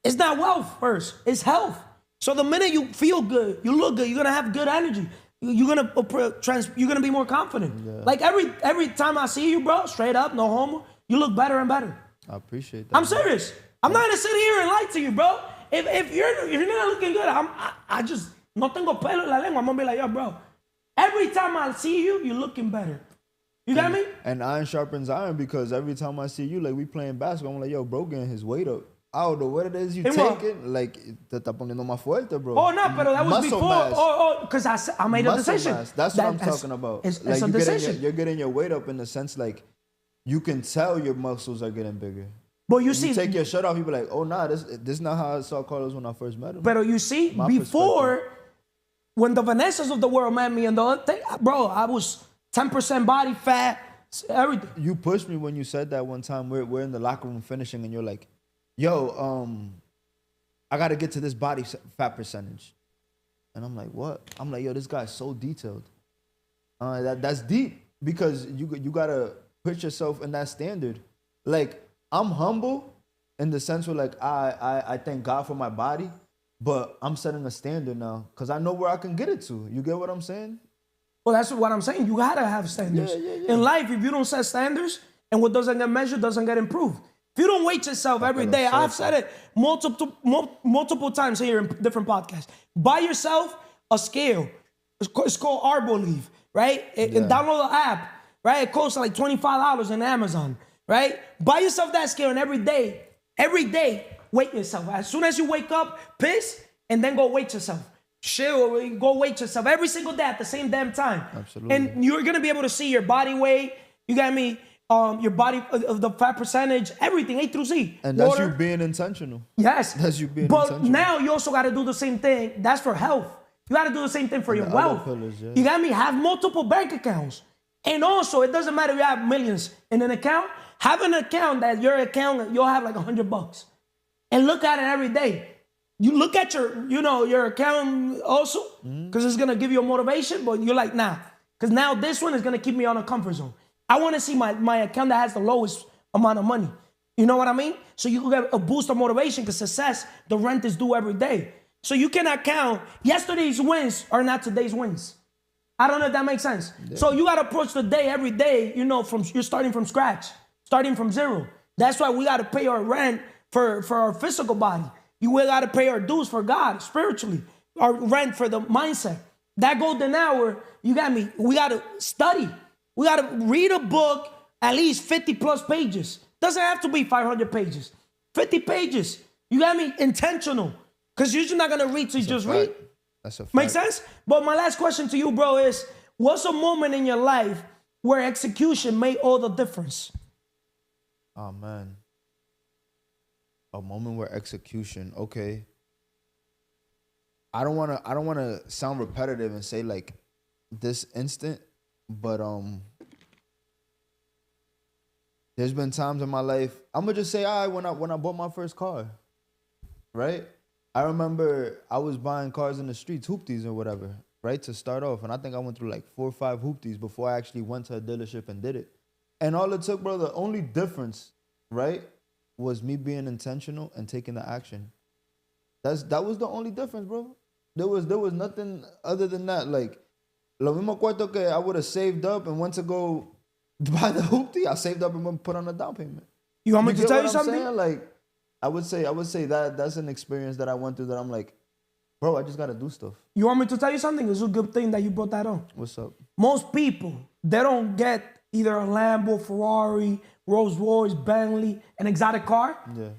It's not wealth first, it's health. So the minute you feel good, you look good, you're gonna have good energy. You're gonna be more confident. Yeah. Like every time I see you, bro, straight up, no homo, you look better and better. I appreciate that. I'm serious. I'm not gonna sit here and lie to you, bro. If you're not looking good, I just no tengo pelo en la lengua. I'm gonna be like, yo, bro. Every time I see you, you're looking better. You got me? And iron sharpens iron, because every time I see you, like we playing basketball, I'm like, yo, bro, getting his weight up. I don't know what it is you taking. Like, te está poniendo más fuerte, bro. Oh, no, pero that was Muscle before. mass. Because I made a decision. Mass. That's what I'm talking about. It's like a decision. You're getting your weight up in the sense, like, you can tell your muscles are getting bigger. But you see, take your shirt off, you be like, oh, nah, this is not how I saw Carlos when I first met him. But you see, before, when the Vanessas of the world met me and the other thing, bro, I was 10% body fat, everything. You pushed me when you said that one time. We're in the locker room finishing, and you're like, yo, I got to get to this body fat percentage. And I'm like, what? I'm like, yo, this guy's so detailed. That's deep, because you got to put yourself in that standard. Like, I'm humble in the sense where, like, I thank God for my body, but I'm setting a standard now because I know where I can get it to. You get what I'm saying? Well, that's what I'm saying. You got to have standards. Yeah. In life, if you don't set standards and what doesn't get measured doesn't get improved. If you don't weight yourself every day, I've said it multiple times here in different podcasts. Buy yourself a scale. It's called AntsBeliefs, right? And download the app, right? It costs like $25 on Amazon, right? Buy yourself that scale, and every day, weight yourself. As soon as you wake up, piss, and then go weight yourself. Chill, go weight yourself every single day at the same damn time. Absolutely. And you're gonna be able to see your body weight. You got me. Your body, the fat percentage, everything, A through Z. And that's you being intentional. Yes. That's you being intentional. But now intentional. you also got to do the same thing. That's for health. You got to do the same thing for your wealth. Pillars, yeah. You got me? Have multiple bank accounts. And also, it doesn't matter if you have millions in an account. Have an account that your account, you'll have like $100. And look at it every day. You look at your account also, because it's going to give you a motivation, but you're like, nah. Because now this one is going to keep me on a comfort zone. I want to see my account that has the lowest amount of money. You know what I mean? So you can get a boost of motivation, because success, the rent is due every day. So you cannot count yesterday's wins are not today's wins. I don't know if that makes sense. Yeah. So you got to approach the day every day, you're starting from scratch, starting from zero. That's why we got to pay our rent for our physical body. We got to pay our dues for God, spiritually, our rent for the mindset. That golden hour, you got me, we got to study. We got to read a book, at least 50 plus pages. Doesn't have to be 500 pages. 50 pages. You got me? Intentional. Because you're just not going to read to just read. That's a fact. Make sense? But my last question to you, bro, is what's a moment in your life where execution made all the difference? Oh, man. A moment where execution, okay. I don't want to sound repetitive and say like this instant, but there's been times in my life, I'm gonna just say when I bought my first car, right? I remember I was buying cars in the streets, hoopties or whatever, right, to start off, and I think I went through like 4 or 5 hoopties before I actually went to a dealership and did it. And all it took, bro, the only difference, right, was me being intentional and taking the action. That was the only difference, bro. There was nothing other than that. Like, lo mismo cuarto que I would have saved up and went to go buy the hoopty, I saved up and put on a down payment. You want me to tell you something? Like, I would say that that's an experience that I went through that I'm like, bro, I just gotta do stuff. You want me to tell you something? It's a good thing that you brought that on. What's up? Most people, they don't get either a Lambo, Ferrari, Rolls Royce, Bentley, an exotic car. Yeah.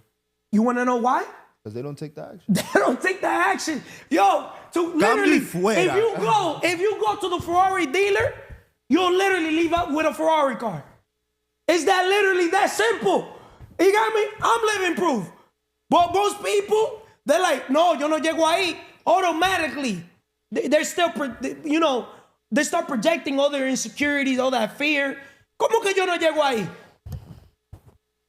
You want to know why? Because they don't take the action. They don't take that action. Yo, to literally, fuera. if you go to the Ferrari dealer, you'll literally leave out with a Ferrari car. It's that literally that simple. You got me? I'm living proof. But most people, they're like, no, yo no llego ahí. Automatically, they're still, they start projecting all their insecurities, all that fear. ¿Cómo que yo no llego ahí?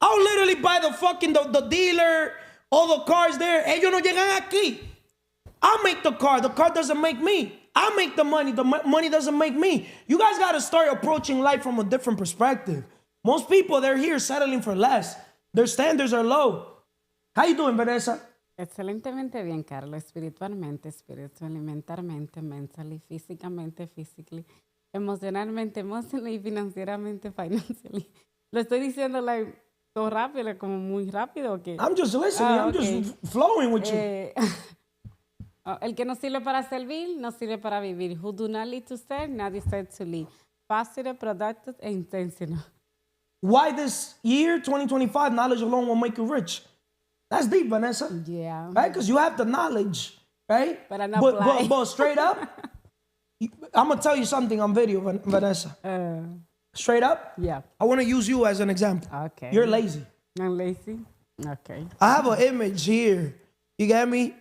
I'll literally buy the dealer, all the cars there. Ellos no llegan aquí. I make the car doesn't make me. I make the money doesn't make me. You guys got to start approaching life from a different perspective. Most people, they're here settling for less. Their standards are low. How you doing, Vanessa? Excelentemente bien, Carlos. Espiritualmente, mentalmente, mentally, físicamente, physically, emocionalmente, emotionally, financieramente, financially. Lo estoy diciendo todo rápido, como muy rápido. ¿O qué? I'm just listening. I'm just flowing with you. El que no sirve para servir, no sirve para vivir. Who do not lead to serve, not deserve to lead. Positive, productive, and intentional. Why this year, 2025, knowledge alone will make you rich? That's deep, Vanessa. Yeah. Right? Because you have the knowledge, right? But I'm not blind. But straight up, I'm going to tell you something on video, Vanessa. Straight up, Yeah. I want to use you as an example. Okay. You're lazy. I'm lazy? Okay. I have an image here. You get me?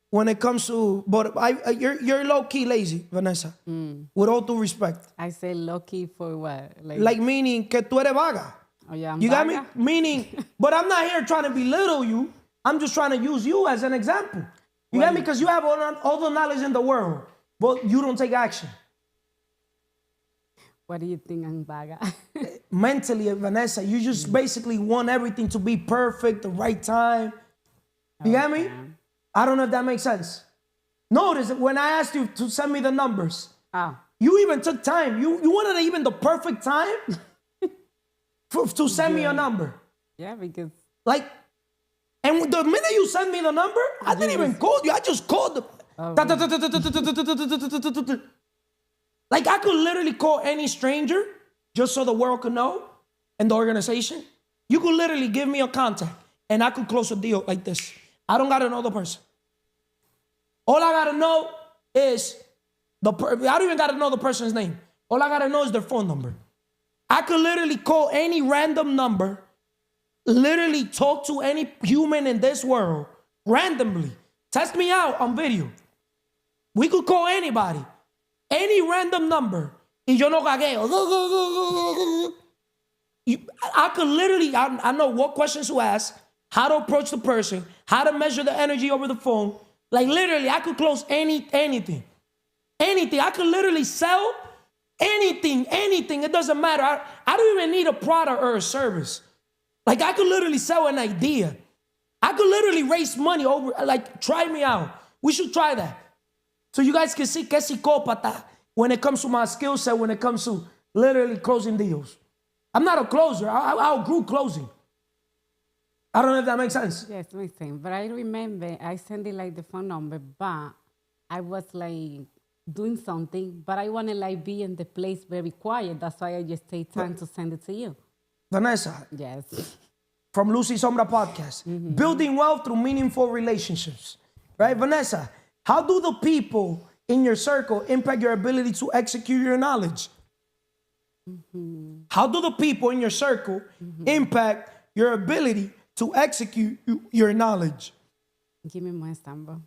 When it comes to, but you're low-key lazy, Vanessa. With all due respect. I say lucky for what? Like meaning que tú eres vaga. Oh, yeah, I'm You got me? vaga? Meaning, but I'm not here trying to belittle you. I'm just trying to use you as an example. You got me? Because you have all the knowledge in the world, but you don't take action. What do you think I'm vaga? Mentally, Vanessa, you just basically want everything to be perfect, the right time. You got me? I don't know if that makes sense. Notice that when I asked you to send me the numbers, you even took time. You wanted even the perfect time to send me a number. Yeah, because... Like, and the minute you send me the number, I didn't even call you. I just called them. Like, I could literally call any stranger just so the world could know and the organization. You could literally give me a contact and I could close a deal like this. I don't got to know the person. All I got to know is I don't even got to know the person's name. All I got to know is their phone number. I could literally call any random number, literally talk to any human in this world randomly. Test me out on video. We could call anybody, any random number. Y yo no gagueo. I could literally, I know what questions to ask, how to approach the person, how to measure the energy over the phone. Like literally, I could close anything. Anything. I could literally sell anything. It doesn't matter. I don't even need a product or a service. Like I could literally sell an idea. I could literally raise money over, like try me out. We should try that. So you guys can see que psicópata when it comes to my skill set, when it comes to literally closing deals. I'm not a closer. I outgrew closing. I don't know if that makes sense. Yes, it makes sense. But I remember I sent it like the phone number, but I was like doing something, but I want to like be in the place very quiet. That's why I just take time to send it to you. Vanessa, Yes. from Lucy Sombra Podcast, building wealth through meaningful relationships. Right, Vanessa, how do the people in your circle impact your ability to execute your knowledge? How do the people in your circle impact your ability to execute your knowledge? Give me more example.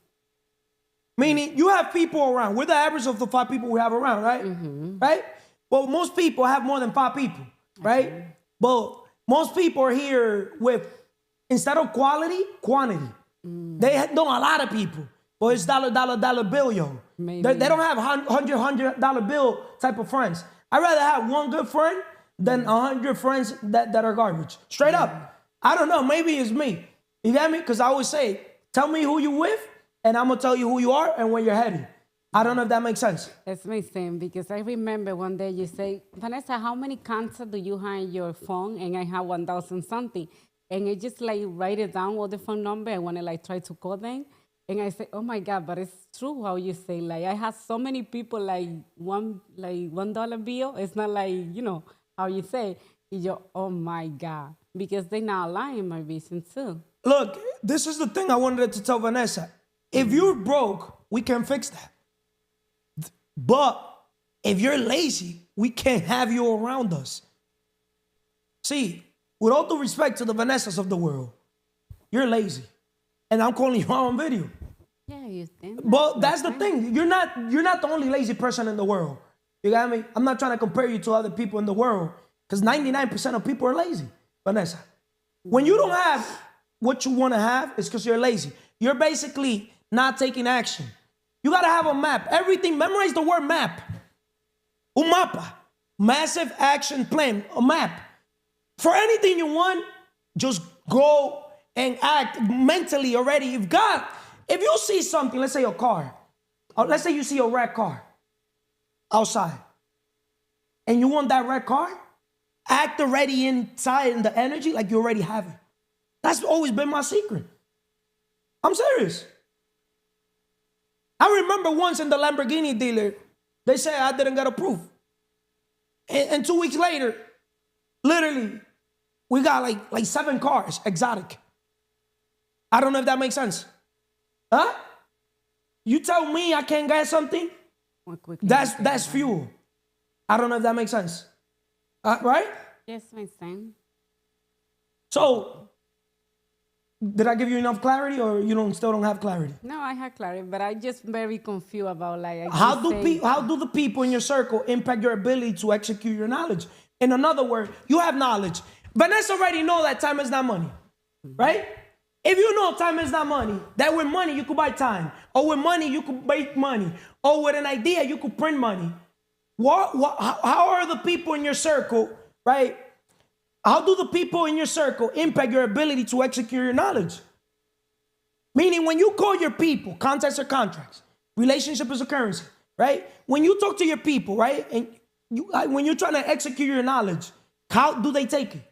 Meaning, you have people around. We're the average of the 5 people we have around, right? Right? Well, most people have more than 5 people, right? Okay. But most people are here with, instead of quality, quantity. They know a lot of people. But it's dollar bill, yo. Maybe. They don't have $100 bill type of friends. I'd rather have one good friend than 100 friends that are garbage. Straight up. I don't know. Maybe it's me. You get me? Because I always say, tell me who you with, and I'm going to tell you who you are and where you're headed. I don't know if that makes sense. It makes sense because I remember one day you say, Vanessa, how many contacts do you have in your phone? And I have 1,000 something. and it just like write it down all the phone number. I want to like try to call them. And I say, oh my God, but it's true how you say, like, I have so many people like $1 bill. It's not like, how you say, oh my God, because they're not lying in my vision too. Look, this is the thing I wanted to tell Vanessa. If you're broke, we can fix that. But if you're lazy, we can't have you around us. See, with all due respect to the Vanessas of the world, you're lazy. And I'm calling you out on video. Yeah, you think. But that's the thing. You're not the only lazy person in the world. You got me? I'm not trying to compare you to other people in the world, because 99% of people are lazy, Vanessa. When you don't have what you want to have, it's because you're lazy. You're basically not taking action. You got to have a map. Everything, memorize the word map. Un mapa. Massive action plan. A map. For anything you want, just go and act mentally already. If you see something, let's say a car, or let's say you see a red car outside, and you want that red car, act already inside in the energy like you already have it. That's always been my secret. I'm serious. I remember once in the Lamborghini dealer, they said I didn't get approved. And 2 weeks later, literally, we got like 7 cars, exotic. I don't know if that makes sense. Huh? You tell me I can't get something, that's fuel. I don't know if that makes sense. Right? Yes, makes sense. So, did I give you enough clarity, or you still don't have clarity? No, I have clarity, but I just very confused about like. How do the people in your circle impact your ability to execute your knowledge? In another word, you have knowledge. Vanessa already know that time is not money, right? If you know time is not money, that with money you could buy time, or with money you could make money, or with an idea you could print money. How are the people in your circle, right? How do the people in your circle impact your ability to execute your knowledge? Meaning, when you call your people, contacts are contracts, relationship is a currency, right? When you talk to your people, right, and when you're trying to execute your knowledge, how do they take it?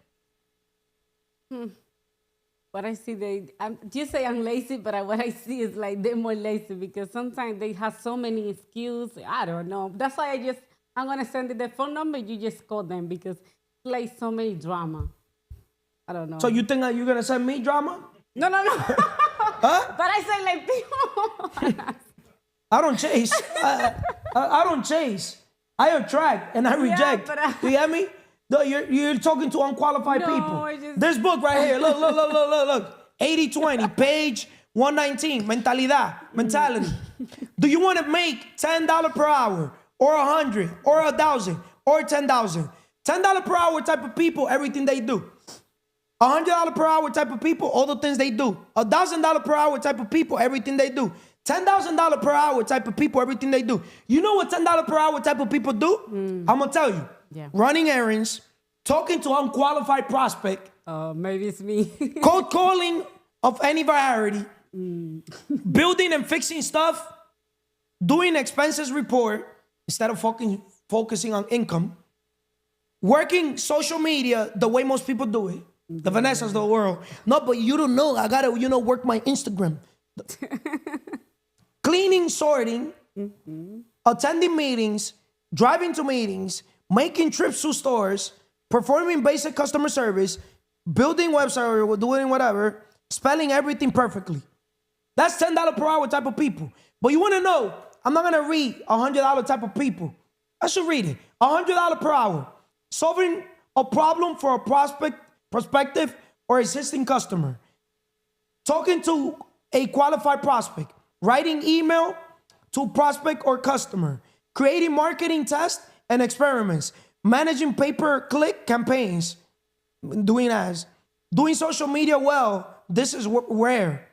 What I see, you say I'm lazy, but what I see is like they're more lazy because sometimes they have so many excuses. I don't know. That's why I'm going to send you the phone number. You just call them because it's like so many drama. I don't know. So you think that you're going to send me drama? No. Huh? But I say like people. I don't chase. I don't chase. I attract and I reject. You get me? You're talking to unqualified people. This book right here. Look. 80-20, page 119. Mentality. Do you want to make $10 per hour, or 100, or 1,000, or 10,000? $10 per hour type of people, everything they do. $100 per hour type of people, all the things they do. $1,000 per hour type of people, everything they do. $10,000 per hour type of people, everything they do. You know what $10 per hour type of people do? I'm going to tell you. Yeah. Running errands, talking to unqualified prospect. Maybe it's me. Cold calling of any variety. Building and fixing stuff. Doing expenses report instead of focusing on income. Working social media the way most people do it. The Vanessas of the world. No, but you don't know. I got to, work my Instagram. Cleaning, sorting, attending meetings, driving to meetings, making trips to stores, performing basic customer service, building website or doing whatever, spelling everything perfectly. That's $10 per hour type of people. But you want to know, I'm not going to read $100 type of people. I should read it. $100 per hour. Solving a problem for a prospective or existing customer. Talking to a qualified prospect. Writing email to prospect or customer. Creating marketing tests and experiments. Managing pay-per-click campaigns. Doing ads. Doing social media well. This is rare.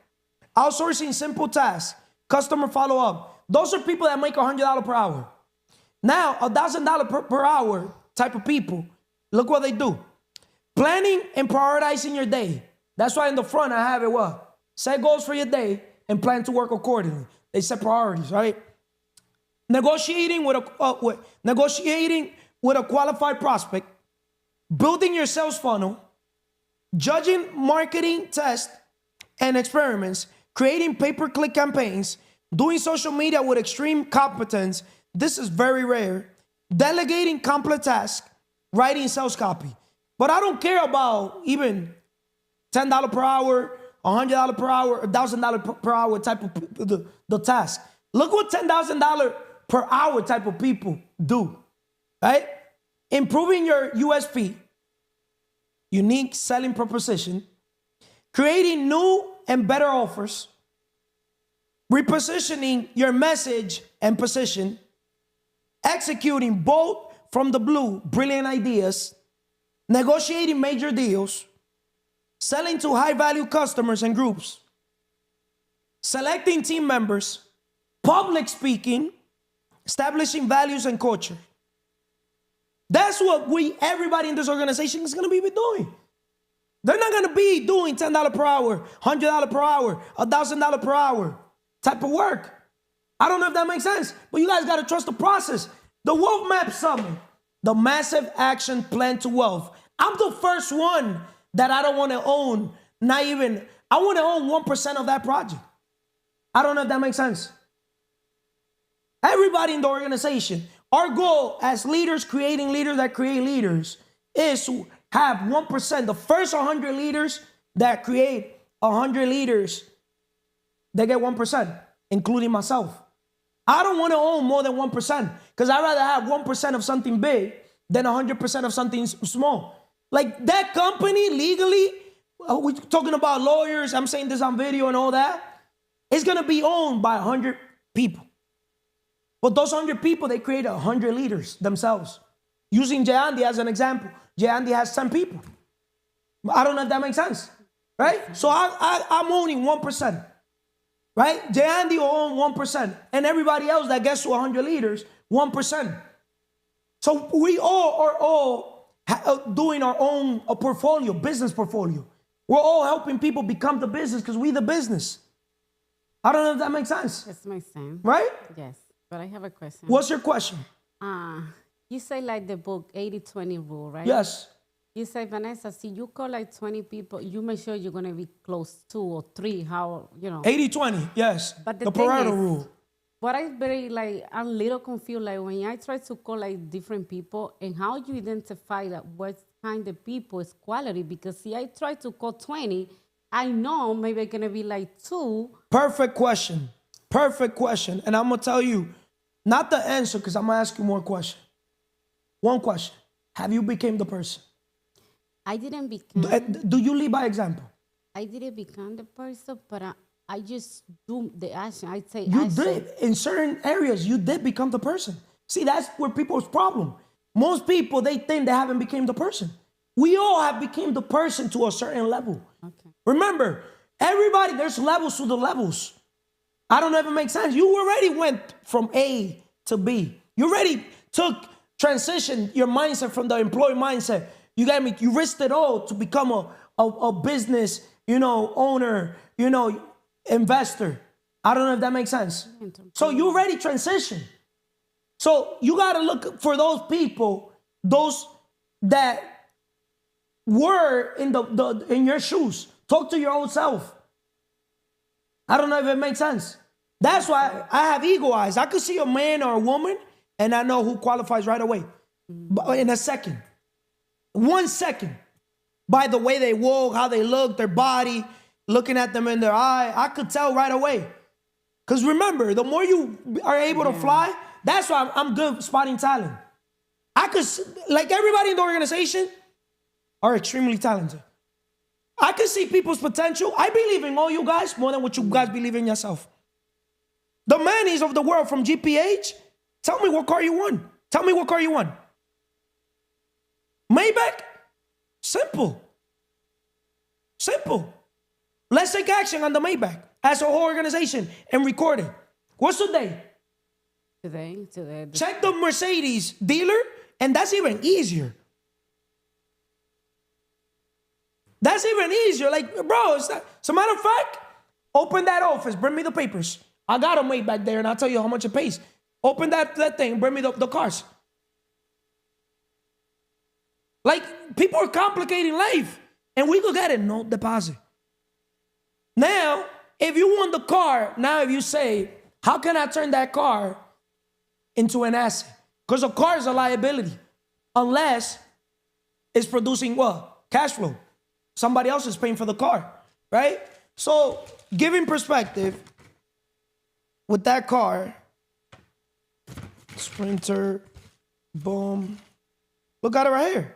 Outsourcing simple tasks. Customer follow-up. Those are people that make $100 per hour. Now, $1,000 per hour type of people. Look what they do. Planning and prioritizing your day. That's why in the front I have it what? Set goals for your day and plan to work accordingly. They set priorities, right? Negotiating with a qualified prospect. Building your sales funnel. judging marketing tests and experiments, creating pay-per-click campaigns, doing social media with extreme competence. This is very rare. Delegating complex tasks, writing sales copy. But I don't care about even $10 per hour, $100 per hour, $1,000 per hour type of the task. Look what $10,000 per hour type of people do, right? Improving your USP, unique selling proposition, creating new and better offers, repositioning your message and position, executing bold from the blue, brilliant ideas, negotiating major deals, selling to high-value customers and groups, selecting team members, public speaking, establishing values and culture. That's what everybody in this organization is going to be doing. They're not going to be doing $10 per hour, $100 per hour, $1,000 per hour type of work. I don't know if that makes sense, but you guys got to trust the process. The Wealth Map Summit, the massive action plan to wealth. I'm the first one that I don't want to own, I want to own 1% of that project. I don't know if that makes sense. Everybody in the organization, our goal as leaders, creating leaders that create leaders, is to have 1%, the first 100 leaders that create 100 leaders, they get 1%, including myself. I don't want to own more than 1% because I'd rather have 1% of something big than 100% of something small. Like that company legally, we're talking about lawyers, I'm saying this on video and all that, it's going to be owned by 100 people. But those 100 people, they create 100 leaders themselves. Using Jeandy as an example, Jeandy has 10 people. I don't know if that makes sense, right? So I'm owning 1%, right? Jeandy will own 1%, and everybody else that gets to 100 leaders, 1%. So we all are doing our own portfolio, business portfolio. We're all helping people become the business because we the business. I don't know if that makes sense. That makes sense. Right? Yes, but I have a question. What's your question? You say like the book 80-20 rule, right? Yes. You say, Vanessa, see, you call like 20 people, you make sure you're going to be close 2 or 3, how, 80-20, yes. But the Pareto rule. What I very, I'm a little confused, like when I try to call like different people and how you identify that what kind of people is quality, because see, I try to call 20, I know maybe I'm going to be like 2. Perfect question. And I'm going to tell you, not the answer, because I'm going to ask you more questions. One question. Have you become the person? I didn't become. Do you lead by example? I didn't become the person, but I just do the action. I say you action. did. In certain areas, you did become the person. See, that's where people's problem. Most people, they think they haven't become the person. We all have become the person to a certain level. Okay. Remember, everybody, there's levels to the levels. I don't know if it makes sense. You already went from A to B. You already transitioned your mindset from the employee mindset. You got me. You risked it all to become a business, owner, investor. I don't know if that makes sense. So you already transitioned. So you got to look for those people, those that were in your shoes. Talk to your own self. I don't know if it makes sense. That's why I have eagle eyes. I could see a man or a woman, and I know who qualifies right away. In a second. 1 second. By the way they walk, how they look, their body, looking at them in their eye, I could tell right away. Because remember, the more you are able to fly, that's why I'm good spotting talent. I could, like everybody in the organization are extremely talented. I can see people's potential. I believe in all you guys more than what you guys believe in yourself. The Mannies of the world from GPH, tell me what car you won. Tell me what car you won. Maybach? Simple. Let's take action on the Maybach as a whole organization and record it. What's today? Today. Check the Mercedes dealer, and that's even easier. Like, bro, as a matter of fact, open that office, bring me the papers. I got a Maybach there, and I'll tell you how much it pays. Open that thing, bring me the cars. Like, people are complicating life. And we could get it, no deposit. Now, if you want the car, now if you say, how can I turn that car into an asset? Because a car is a liability unless it's producing what? Cash flow. Somebody else is paying for the car, right? So, giving perspective with that car, Sprinter, boom. Look at it right here.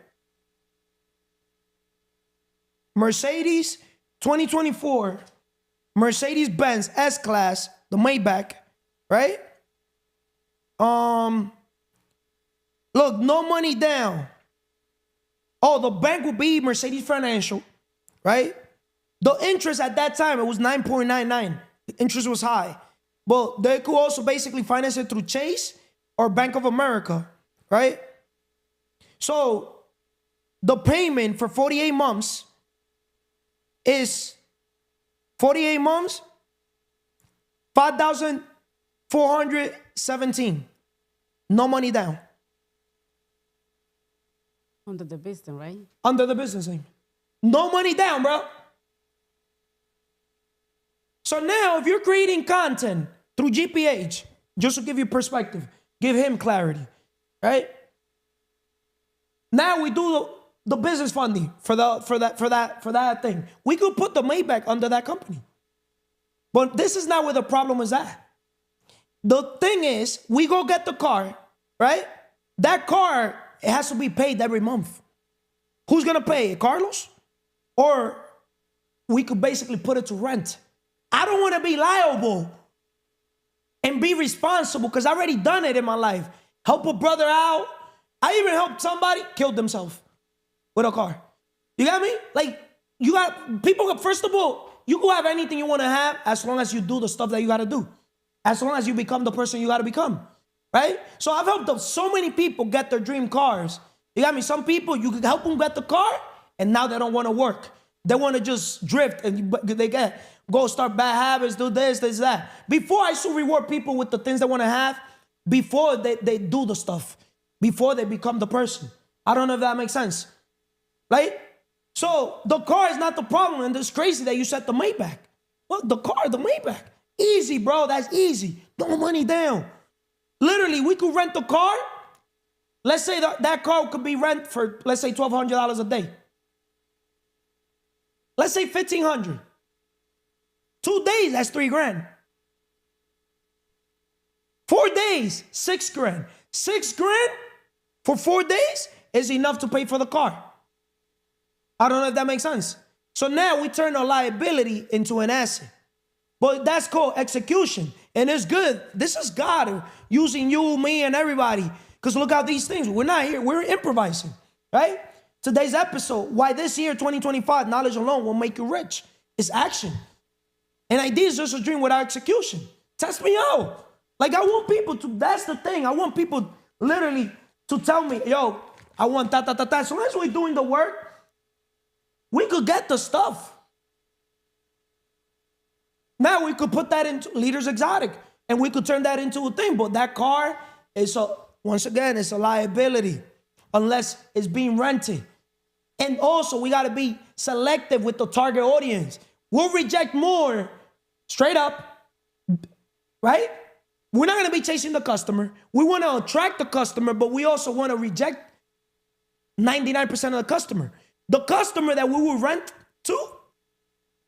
Mercedes 2024, Mercedes-Benz S-Class, the Maybach, right? Look, no money down. Oh, the bank would be Mercedes Financial, right? The interest at that time, it was 9.99. The interest was high. But they could also basically finance it through Chase or Bank of America, right? So the payment for 48 months is 48 months, $5,417. No money down. Under the business, right? Under the business name. No money down, bro. So now if you're creating content through GPH, just to give you perspective, give him clarity, right? Now we do the business funding for that thing. We could put the Maybach under that company. But this is not where the problem is at. The thing is, we go get the car, right? That car, it has to be paid every month. Who's gonna pay it, Carlos? Or we could basically put it to rent. I don't wanna be liable and be responsible because I already done it in my life. Help a brother out. I even helped somebody kill themselves with a car. You got me? Like, you got, people, first of all, you can have anything you want to have as long as you do the stuff that you got to do. As long as you become the person you got to become, right? So I've helped so many people get their dream cars. You got me? Some people, you can help them get the car, and now they don't want to work. They want to just drift, and they go start bad habits, do this, that. Before, I should reward people with the things they want to have before they do the stuff, before they become the person. I don't know if that makes sense, right? So the car is not the problem, and it's crazy that you said the Maybach. Well, the car, the Maybach. Easy, bro, that's easy. No money down. Literally, we could rent the car. Let's say that car could be rent for, let's say, $1,200 a day. Let's say $1,500. 2 days, that's $3,000. 4 days, $6,000. $6,000 for 4 days is enough to pay for the car. I don't know if that makes sense. So now we turn a liability into an asset. But that's called execution. And it's good. This is God using you, me, and everybody. Because look at these things. We're not here. We're improvising. Right? Today's episode, why this year, 2025, knowledge alone will make you rich. It's action. And idea is just a dream without execution. Test me out. Like, I want people to, that's the thing. I want people literally to tell me, yo, I want that. As long as we're doing the work, we could get the stuff. Now we could put that into Leaders Exotic, and we could turn that into a thing. But that car is once again, it's a liability unless it's being rented. And also, we got to be selective with the target audience. We'll reject more straight up, right? We're not going to be chasing the customer. We want to attract the customer, but we also want to reject 99% of the customer. The customer that we will rent to,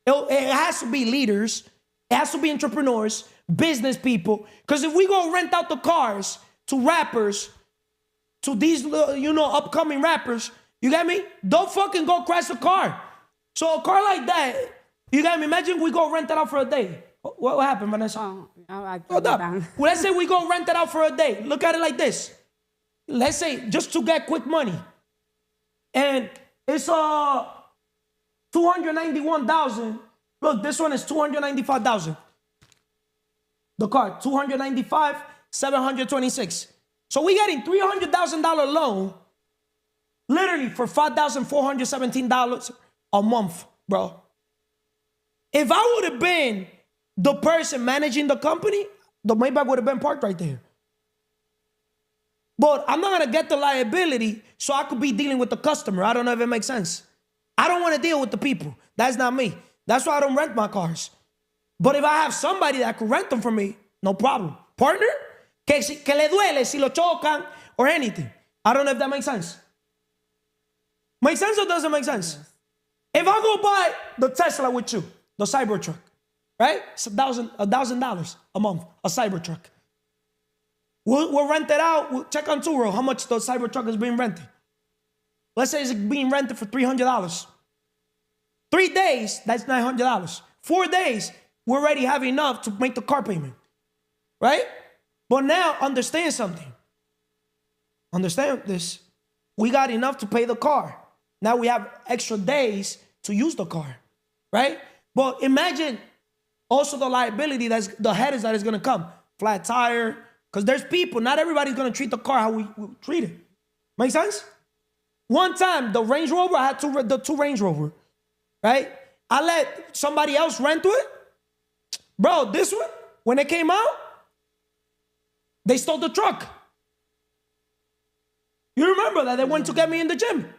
it has to be leaders. It has to be entrepreneurs, business people. Because if we go rent out the cars to rappers, to these, upcoming rappers, you got me? Don't fucking go crash the car. So a car like that, you got me? Imagine we go rent it out for a day. What happened, Vanessa? Hold up. Well, let's say we go rent it out for a day. Look at it like this. Let's say just to get quick money. And it's $291,000. Look, this one is $295,000. The car, $295,726. So we getting $300,000 loan, literally for $5,417 a month, bro. If I would have been the person managing the company, the Maybach would have been parked right there. But I'm not gonna get the liability, so I could be dealing with the customer. I don't know if it makes sense. I don't want to deal with the people. That's not me. That's why I don't rent my cars. But if I have somebody that could rent them for me, no problem. Partner, que le duele si lo chocan or anything. I don't know if that makes sense. Makes sense or doesn't make sense? Yes. If I go buy the Tesla with you, the Cybertruck, right? It's $1,000 a month, a Cybertruck. We'll rent it out. We'll check on Turo how much the Cybertruck is being rented. Let's say it's being rented for $300. 3 days, that's $900. 4 days, we already have enough to make the car payment, right? But now, understand something. Understand this. We got enough to pay the car. Now we have extra days to use the car, right? But imagine also the liability, that's the headaches that is going to come. Flat tire, because there's people, not everybody's going to treat the car how we treat it. Make sense? One time, the Range Rover, I had the two Range Rover, right? I let somebody else rent to it. Bro, this one, when it came out, they stole the truck. You remember that? They went to get me in the gym.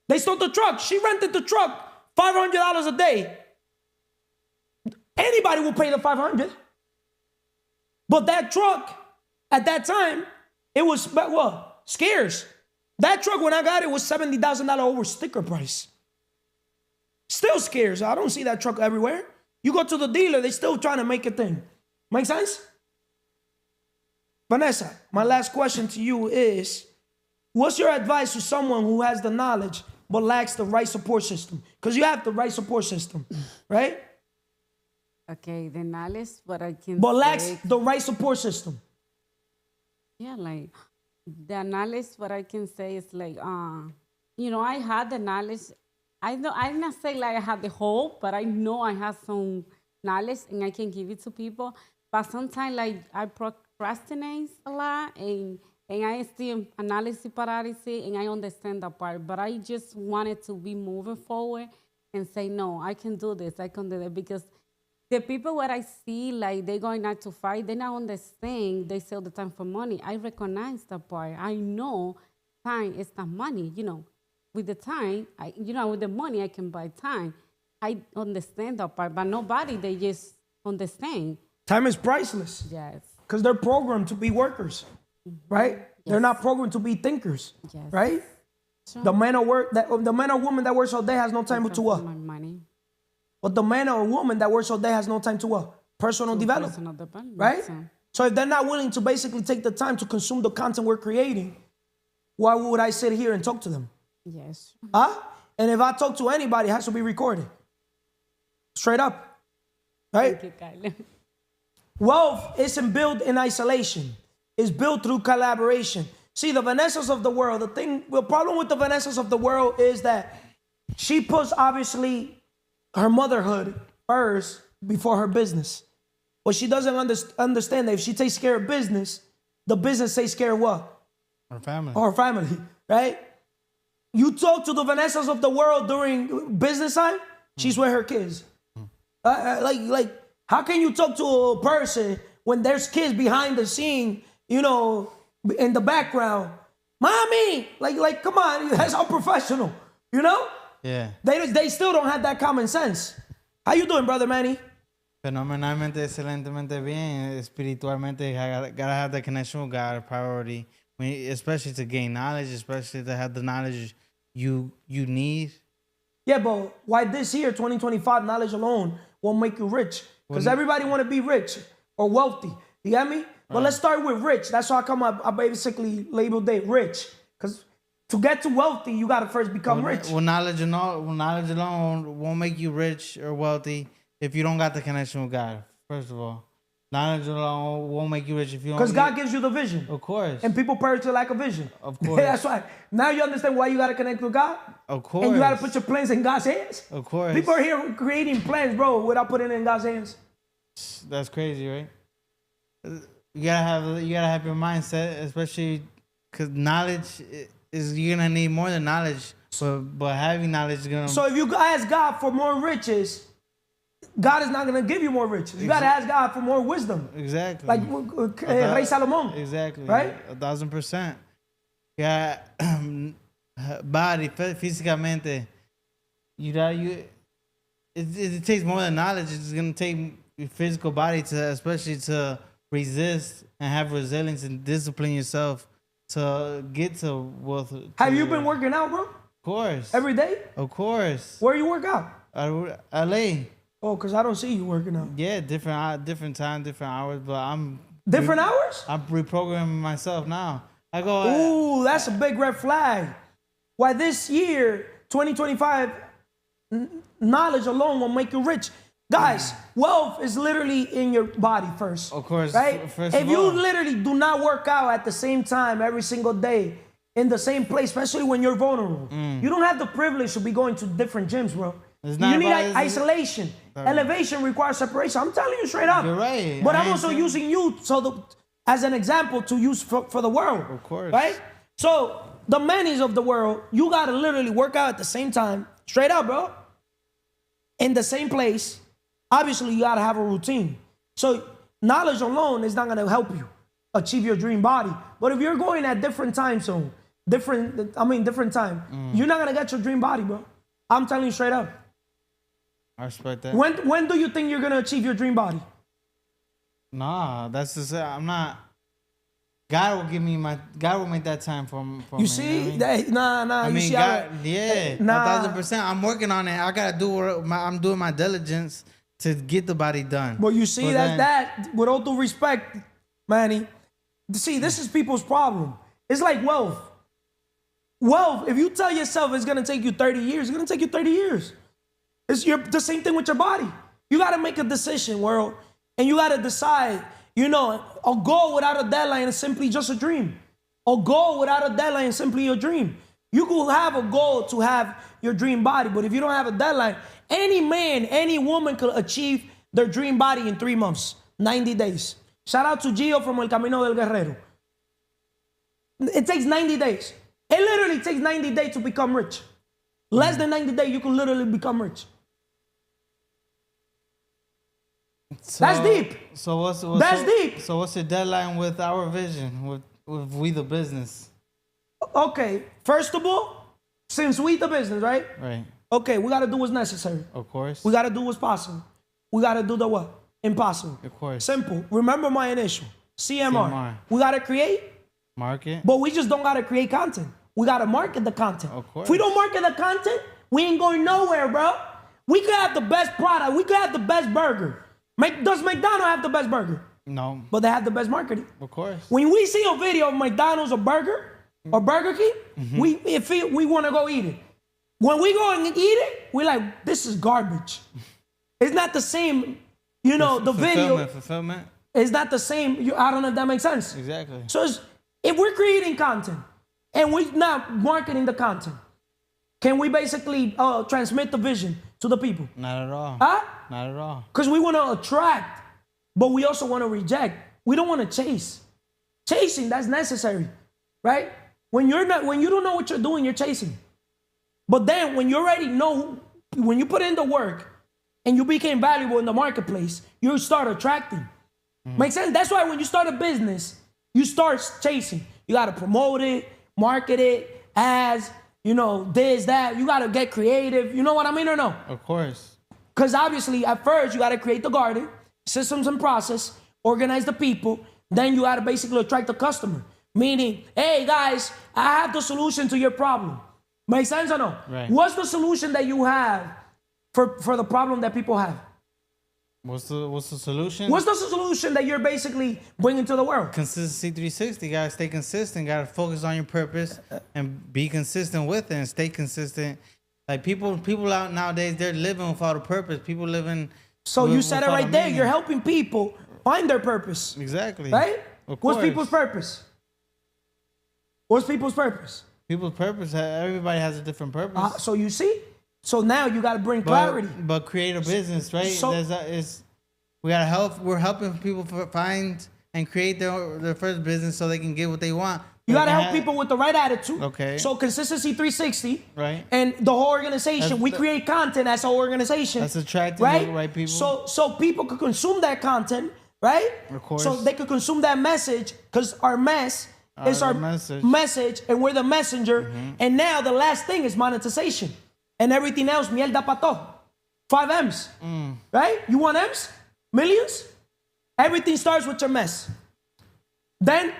They stole the truck. She rented the truck, $500 a day. Anybody will pay the $500. But that truck, at that time, it was, well, scarce. That truck, when I got it, was $70,000 over sticker price. Still scarce. I don't see that truck everywhere. You go to the dealer, they're still trying to make a thing. Make sense? Vanessa, my last question to you is, what's your advice to someone who has the knowledge but lacks the right support system? Because you have the right support system, right? Okay, the knowledge, what I can But say, lacks the right support system. yeah, like the knowledge, what I can say is like, you know, I had the knowledge. I did not say like I had the whole, but I know I have some knowledge and I can give it to people. But sometimes like I procrastinate a lot and I still analysis paralysis and I understand that part. But I just wanted to be moving forward and say, no, I can do this. I can do that because the people what I see, like they going 9 to 5, they not understand. They sell the time for money. I recognize that part. I know time is not money. You know, with the time, with the money, I can buy time. I understand that part, but nobody, they just understand. Time is priceless. Yes. Because they're programmed to be workers, right? Yes. They're not programmed to be thinkers, yes. Right? Sure. The man or woman that works all day has no time to what? Money. But the man or woman that works all day has no time to what? Personal development, right? So if they're not willing to basically take the time to consume the content we're creating, why would I sit here and talk to them? Yes. Huh? And if I talk to anybody, it has to be recorded. Straight up, right? Thank you, Kylie. Wealth isn't built in isolation. It's built through collaboration. See, the Vanessas of the world, the problem with the Vanessas of the world is that she puts, obviously, her motherhood first before her business. But she doesn't understand that if she takes care of business, the business takes care of what? Her family. Her family, right? You talk to the Vanessas of the world during business time, she's with her kids. Like, how can you talk to a person when there's kids behind the scene, in the background? Mommy, like, come on, that's unprofessional, Yeah. They still don't have that common sense. How you doing, brother Manny? Fenomenalmente, excelentemente bien. Espiritualmente, gotta have the connection with God, priority. Especially to gain knowledge, especially to have the knowledge you need. Yeah, but why this year, 2025, knowledge alone won't make you rich? Because everybody want to be rich or wealthy. You get me? But let's start with rich. That's why I basically labeled it rich. Because to get to wealthy, you got to first become rich. Knowledge alone won't make you rich or wealthy if you don't got the connection with God, first of all. Knowledge alone won't make you rich if you don't. Because God gives you the vision. Of course. And people perish to lack of vision. Of course. That's right. Now you understand why you got to connect with God? Of course. And you got to put your plans in God's hands? Of course. People are here creating plans, bro, without putting it in God's hands. That's crazy, right? You gotta have your mindset, especially because knowledge is, you're gonna need more than knowledge. But having knowledge is gonna. So if you ask God for more riches, God is not gonna give you more riches. You gotta ask God for more wisdom. Exactly. Like Rey Salomón. Exactly. Right? 1,000%. Yeah. body, físicamente, it takes more than knowledge. It's gonna take your physical body especially to resist and have resilience and discipline yourself to get to wealth. Have you been working out, bro? Of course. Every day? Of course. Where you work out? LA. Oh, because I don't see you working out. Yeah, different time, different hours, but I'm Different hours? I'm reprogramming myself now. I go. Ooh, that's a big red flag. Why this year, 2025, knowledge alone will make you rich. Guys, wealth is literally in your body first. Of course. Right? First If of you all. literally do not work out at the same time every single day in the same place, especially when you're vulnerable, you don't have the privilege to be going to different gyms, bro. It's not You need about- isolation. Elevation requires separation. I'm telling you straight up. You're right. But I I'm also ain't using you as an example to use for the world. Of course. Right? So the manis of the world, you gotta literally work out at the same time, straight up, bro. In the same place. Obviously, you gotta have a routine. So knowledge alone is not gonna help you achieve your dream body. But if you're going at different time zone, different time, you're not gonna get your dream body, bro. I'm telling you straight up. I respect that. When do you think you're gonna achieve your dream body? Nah, that's just I'm not. God will make that time for me. You see? Nah. I you mean, see God, how, yeah, nah. 1,000%. I'm working on it. I gotta I'm doing my diligence to get the body done. But you see, But that's then- that. With all due respect, Manny. See, this is people's problem. It's like wealth. Wealth, if you tell yourself it's gonna take you 30 years, it's gonna take you 30 years. The same thing with your body. You gotta make a decision, world. And you gotta decide, a goal without a deadline is simply just a dream. A goal without a deadline is simply a dream. You could have a goal to have your dream body, but if you don't have a deadline, any man, any woman could achieve their dream body in 3 months, 90 days. Shout out to Gio from El Camino del Guerrero. It takes 90 days. It literally takes 90 days to become rich. Less than 90 days, you can literally become rich. That's deep. So what's That's deep. So what's the deadline with our vision with we the business? Okay, first of all, since we the business, right? Right. Okay, we gotta do what's necessary. Of course. We gotta do what's possible. We gotta do the what? Impossible. Of course. Simple. Remember my initial. CMR. CMR. We gotta create, Market. but we just don't gotta create content. We gotta market the content. Of course. If we don't market the content, we ain't going nowhere, bro. We could have the best product. We could have the best burger. Does McDonald's have the best burger? No. But they have the best marketing. Of course. When we see a video of McDonald's or Burger or Burger King, we want to go eat it. When we go and eat it, we're like, this is garbage. It's not the same, the video. Fulfillment. It's not the same. I don't know if that makes sense. Exactly. So if we're creating content and we're not marketing the content, can we basically transmit the vision to the people? Not at all. Huh? Not at all. Because we want to attract, but we also want to reject. We don't want to chase. Chasing, that's necessary, right? When you don't know what you're doing, you're chasing. But then when you already know, when you put in the work and you became valuable in the marketplace, you start attracting. Makes sense? That's why when you start a business, you start chasing. You got to promote it, market it, ads, this, that. You got to get creative. You know what I mean or no? Of course. Because obviously, at first, you got to create the garden, systems and process, organize the people. Then you got to basically attract the customer. Meaning, hey, guys, I have the solution to your problem. Make sense or no? Right. What's the solution that you have for the problem that people have? What's the solution? What's the solution that you're basically bringing to the world? Consistency 360. Gotta stay consistent. Gotta focus on your purpose and be consistent with it and stay consistent. Like people out nowadays, they're living without a purpose. People living. So you said it without a right there. meaning. You're helping people find their purpose. Exactly. Right? Of What's course. people's purpose? What's people's purpose? People's purpose. Everybody has a different purpose. So you see? So now you got to bring clarity. But create a business, right? So- We gotta help. We're helping people find and create their first business so they can get what they want. You They got to can help people with the right attitude. Okay. So consistency 360. Right. And the whole organization, That's we the- create content as an organization. That's attracting right? the right people. So people could consume that content, right? Of course. So they could consume that message because our mess It's the our message, and we're the messenger. Mm-hmm. And now the last thing is monetization. And everything else, mierda pato. 5 M's. Right? You want M's? Millions? Everything starts with your mess. Then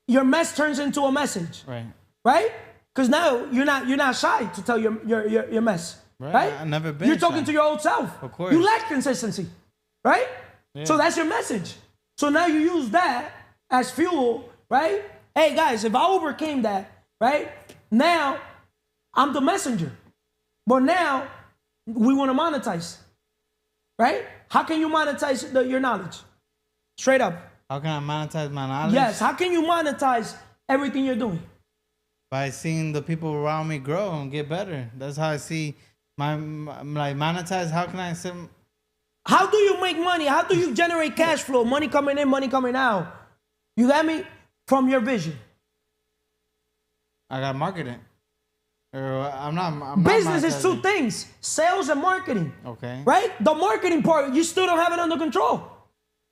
your mess turns into a message. Right. Right? Because now you're not shy to tell your mess. Right? I've never been You're talking shy. to your old self. Of course. You lack consistency. Right? Yeah. So that's your message. So now you use that as fuel, right? Hey guys, if I overcame that, right? Now I'm the messenger. But now we want to monetize. Right? How can you monetize your knowledge? Straight up. How can I monetize my knowledge? Yes. How can you monetize everything you're doing? By seeing the people around me grow and get better. That's how I see my like monetize. How can I say? How do you make money? How do you generate cash flow? Money coming in, money coming out. You got me? From your vision. I got marketing. Or I'm Business not is two things: sales and marketing. Okay. Right? The marketing part, you still don't have it under control.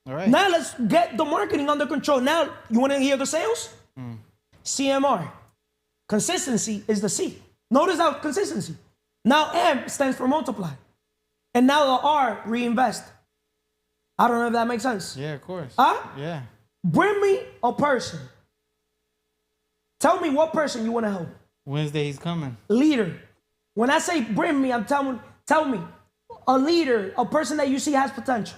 All right. Now let's get the marketing under control. Now, you want to hear the sales? CMR. Consistency is the C. Notice how consistency. Now M stands for multiply. And now the R, reinvest. I don't know if that makes sense. Yeah, of course. Huh? Yeah. Bring me a person. Tell me what person you want to help. Wednesday he's coming. Leader. When I say bring me, I'm tell me a leader, a person that you see has potential.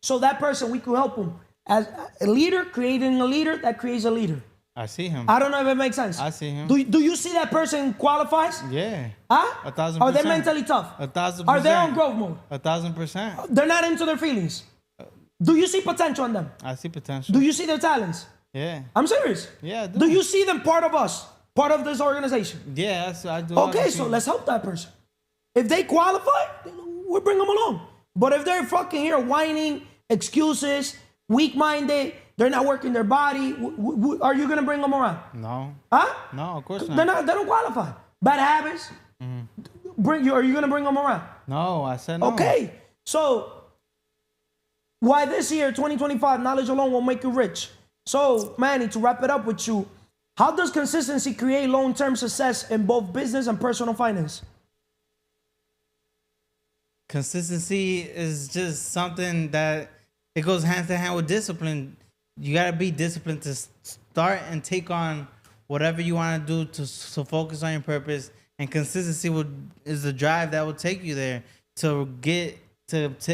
So that person, we could help him. As a leader, creating a leader that creates a leader. I see him. I don't know if it makes sense. I see him. Do you see that person qualifies? Yeah. Huh? 1,000%. Are they mentally tough? 1,000%. Are they on growth mode? 1,000%. They're not into their feelings. Do you see potential in them? I see potential. Do you see their talents? Yeah. I'm serious. Yeah, I do. Do you see them part of us? Part of this organization? Yeah, I do. Okay, so let's help that person. If they qualify, we'll bring them along. But if they're fucking here whining, excuses, weak-minded, they're not working their body, are you gonna bring them around? No. Huh? No, of course not. They don't qualify. Bad habits. Are you gonna bring them around? No, I said no. Okay. So why this year, 2025, knowledge alone will make you rich. So, Manny, to wrap it up with you, how does consistency create long-term success in both business and personal finance? Consistency is just something that it goes hand to hand with discipline. You gotta be disciplined to start and take on whatever you want to do to focus on your purpose. And consistency is the drive that will take you there to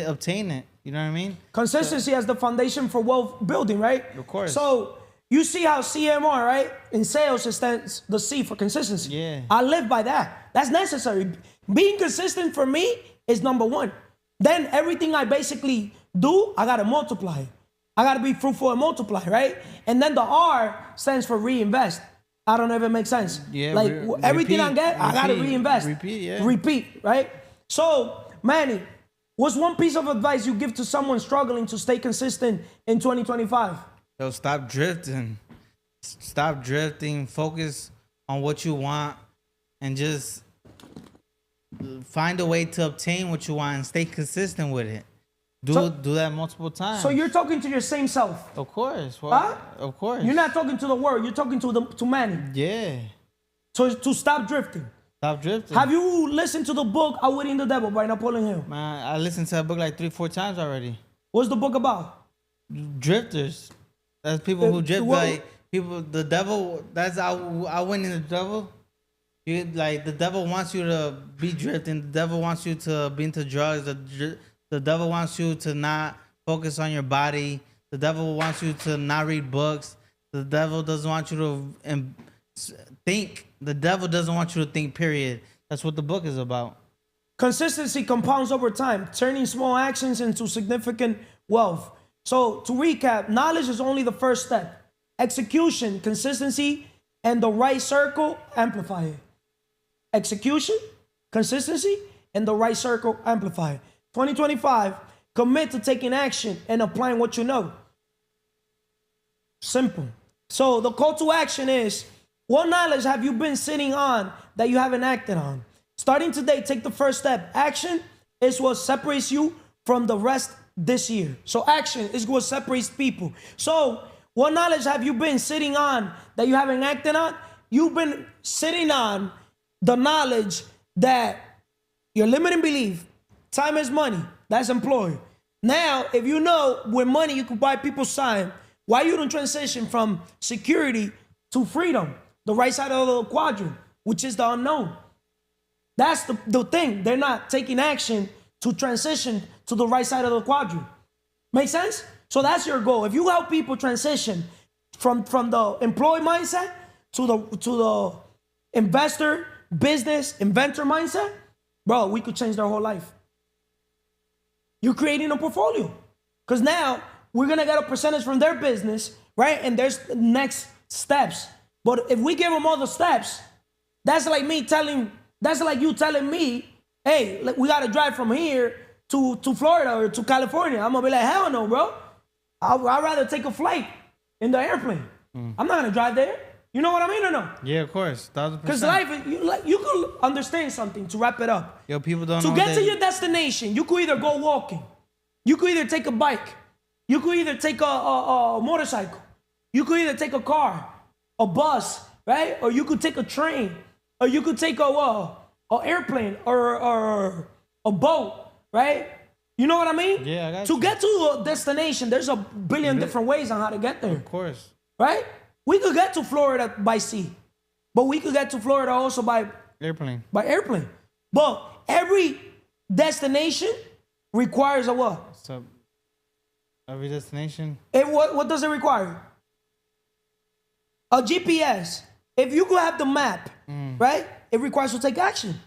obtain it. You know what I mean? Consistency as the foundation for wealth building, right? Of course. So you see how CMR, right? In sales, it stands the C for consistency. Yeah. I live by that. That's necessary. Being consistent for me is number one. Then everything I basically do, I gotta multiply. I gotta be fruitful and multiply, right? And then the R stands for reinvest. I don't know if it makes sense. Yeah, like everything I get, I gotta reinvest. Repeat, right? So, Manny, what's one piece of advice you give to someone struggling to stay consistent in 2025? Yo, stop drifting. Stop drifting. Focus on what you want and just find a way to obtain what you want and stay consistent with it. Do that multiple times. So you're talking to your same self. Of course. Well, Huh? Of course. You're not talking to the world. You're talking to Manny. Yeah. So to stop drifting. Stop drifting. Have you listened to the book Outwitting the Devil by Napoleon Hill? Man, I listened to that book like 3-4 times already. What's the book about? Drifters. That's people who drift. what- Like people, the devil. That's outwitting the devil. You like the devil wants you to be drifting. The devil wants you to be into drugs. The devil wants you to not focus on your body. The devil wants you to not read books. The devil doesn't want you to think. The devil doesn't want you to think, period. That's what the book is about. Consistency compounds over time, turning small actions into significant wealth. So to recap, knowledge is only the first step. Execution, consistency, and the right circle amplify it. Execution, consistency, and the right circle amplify it. 2025, commit to taking action and applying what you know. Simple. So the call to action is, what knowledge have you been sitting on that you haven't acted on? Starting today, take the first step. Action is what separates you from the rest this year. So action is what separates people. So What knowledge have you been sitting on that you haven't acted on? You've been sitting on the knowledge that your limiting belief, time is money, that's employed. Now, if you know with money you could buy people's time, why you don't transition from security to freedom, the right side of the quadrant, which is the unknown? That's the thing. They're not taking action to transition to the right side of the quadrant. Make sense? So that's your goal. If you help people transition from the employee mindset to the investor, business, inventor mindset, bro, we could change their whole life. You're creating a portfolio. Because now we're going to get a percentage from their business, right? And there's next steps. But if we give them all the steps, that's like you telling me, hey, we got to drive from here to Florida or to California. I'm going to be like, hell no, bro. I'd rather take a flight in the airplane. I'm not going to drive there. You know what I mean or no? Yeah, of course. 1000%. Because life, you could understand something to wrap it up. Yo, people don't To know get to your destination, you could either go walking. You could either take a bike. You could either take a motorcycle. You could either take a car, a bus, right? Or you could take a train. Or you could take a airplane or a boat, right? You know what I mean? Yeah, I got To you. get to a destination, there's a billion different ways on how to get there, Of course. right? We could get to Florida by sea, but we could get to Florida also by Airplane. airplane. But every destination requires a what? So, every destination. What does it require? A GPS. If you could have the map, right? It requires to take action.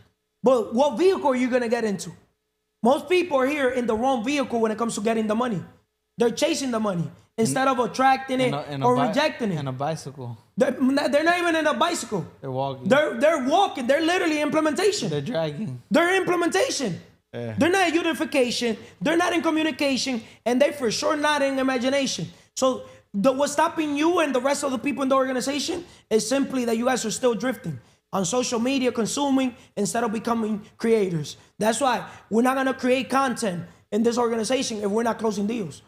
But what vehicle are you gonna get into? Most people are here in the wrong vehicle when it comes to getting the money. They're chasing the money instead of attracting it or rejecting it. And a bicycle. They're not even in a bicycle. They're walking. They're walking. They're literally implementation. They're dragging. They're implementation. Yeah. They're not in unification. They're not in communication. And they for sure not in imagination. So what's stopping you and the rest of the people in the organization is simply that you guys are still drifting on social media, consuming instead of becoming creators. That's why we're not going to create content in this organization if we're not closing deals.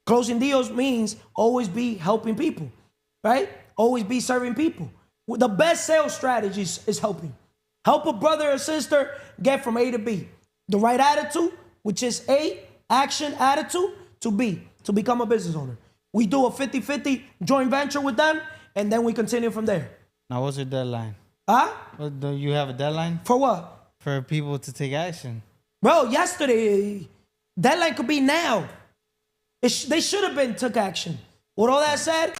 Closing deals means always be helping people, right? Always be serving people. The best sales strategies is helping. Help a brother or sister get from A to B. The right attitude, which is A, action attitude, to B, to become a business owner. We do a 50-50 joint venture with them, and then we continue from there. Now, what's your deadline? Huh? Do you have a deadline For what? for people to take action? Bro, yesterday, deadline could be now. They should have been took action. With all that said,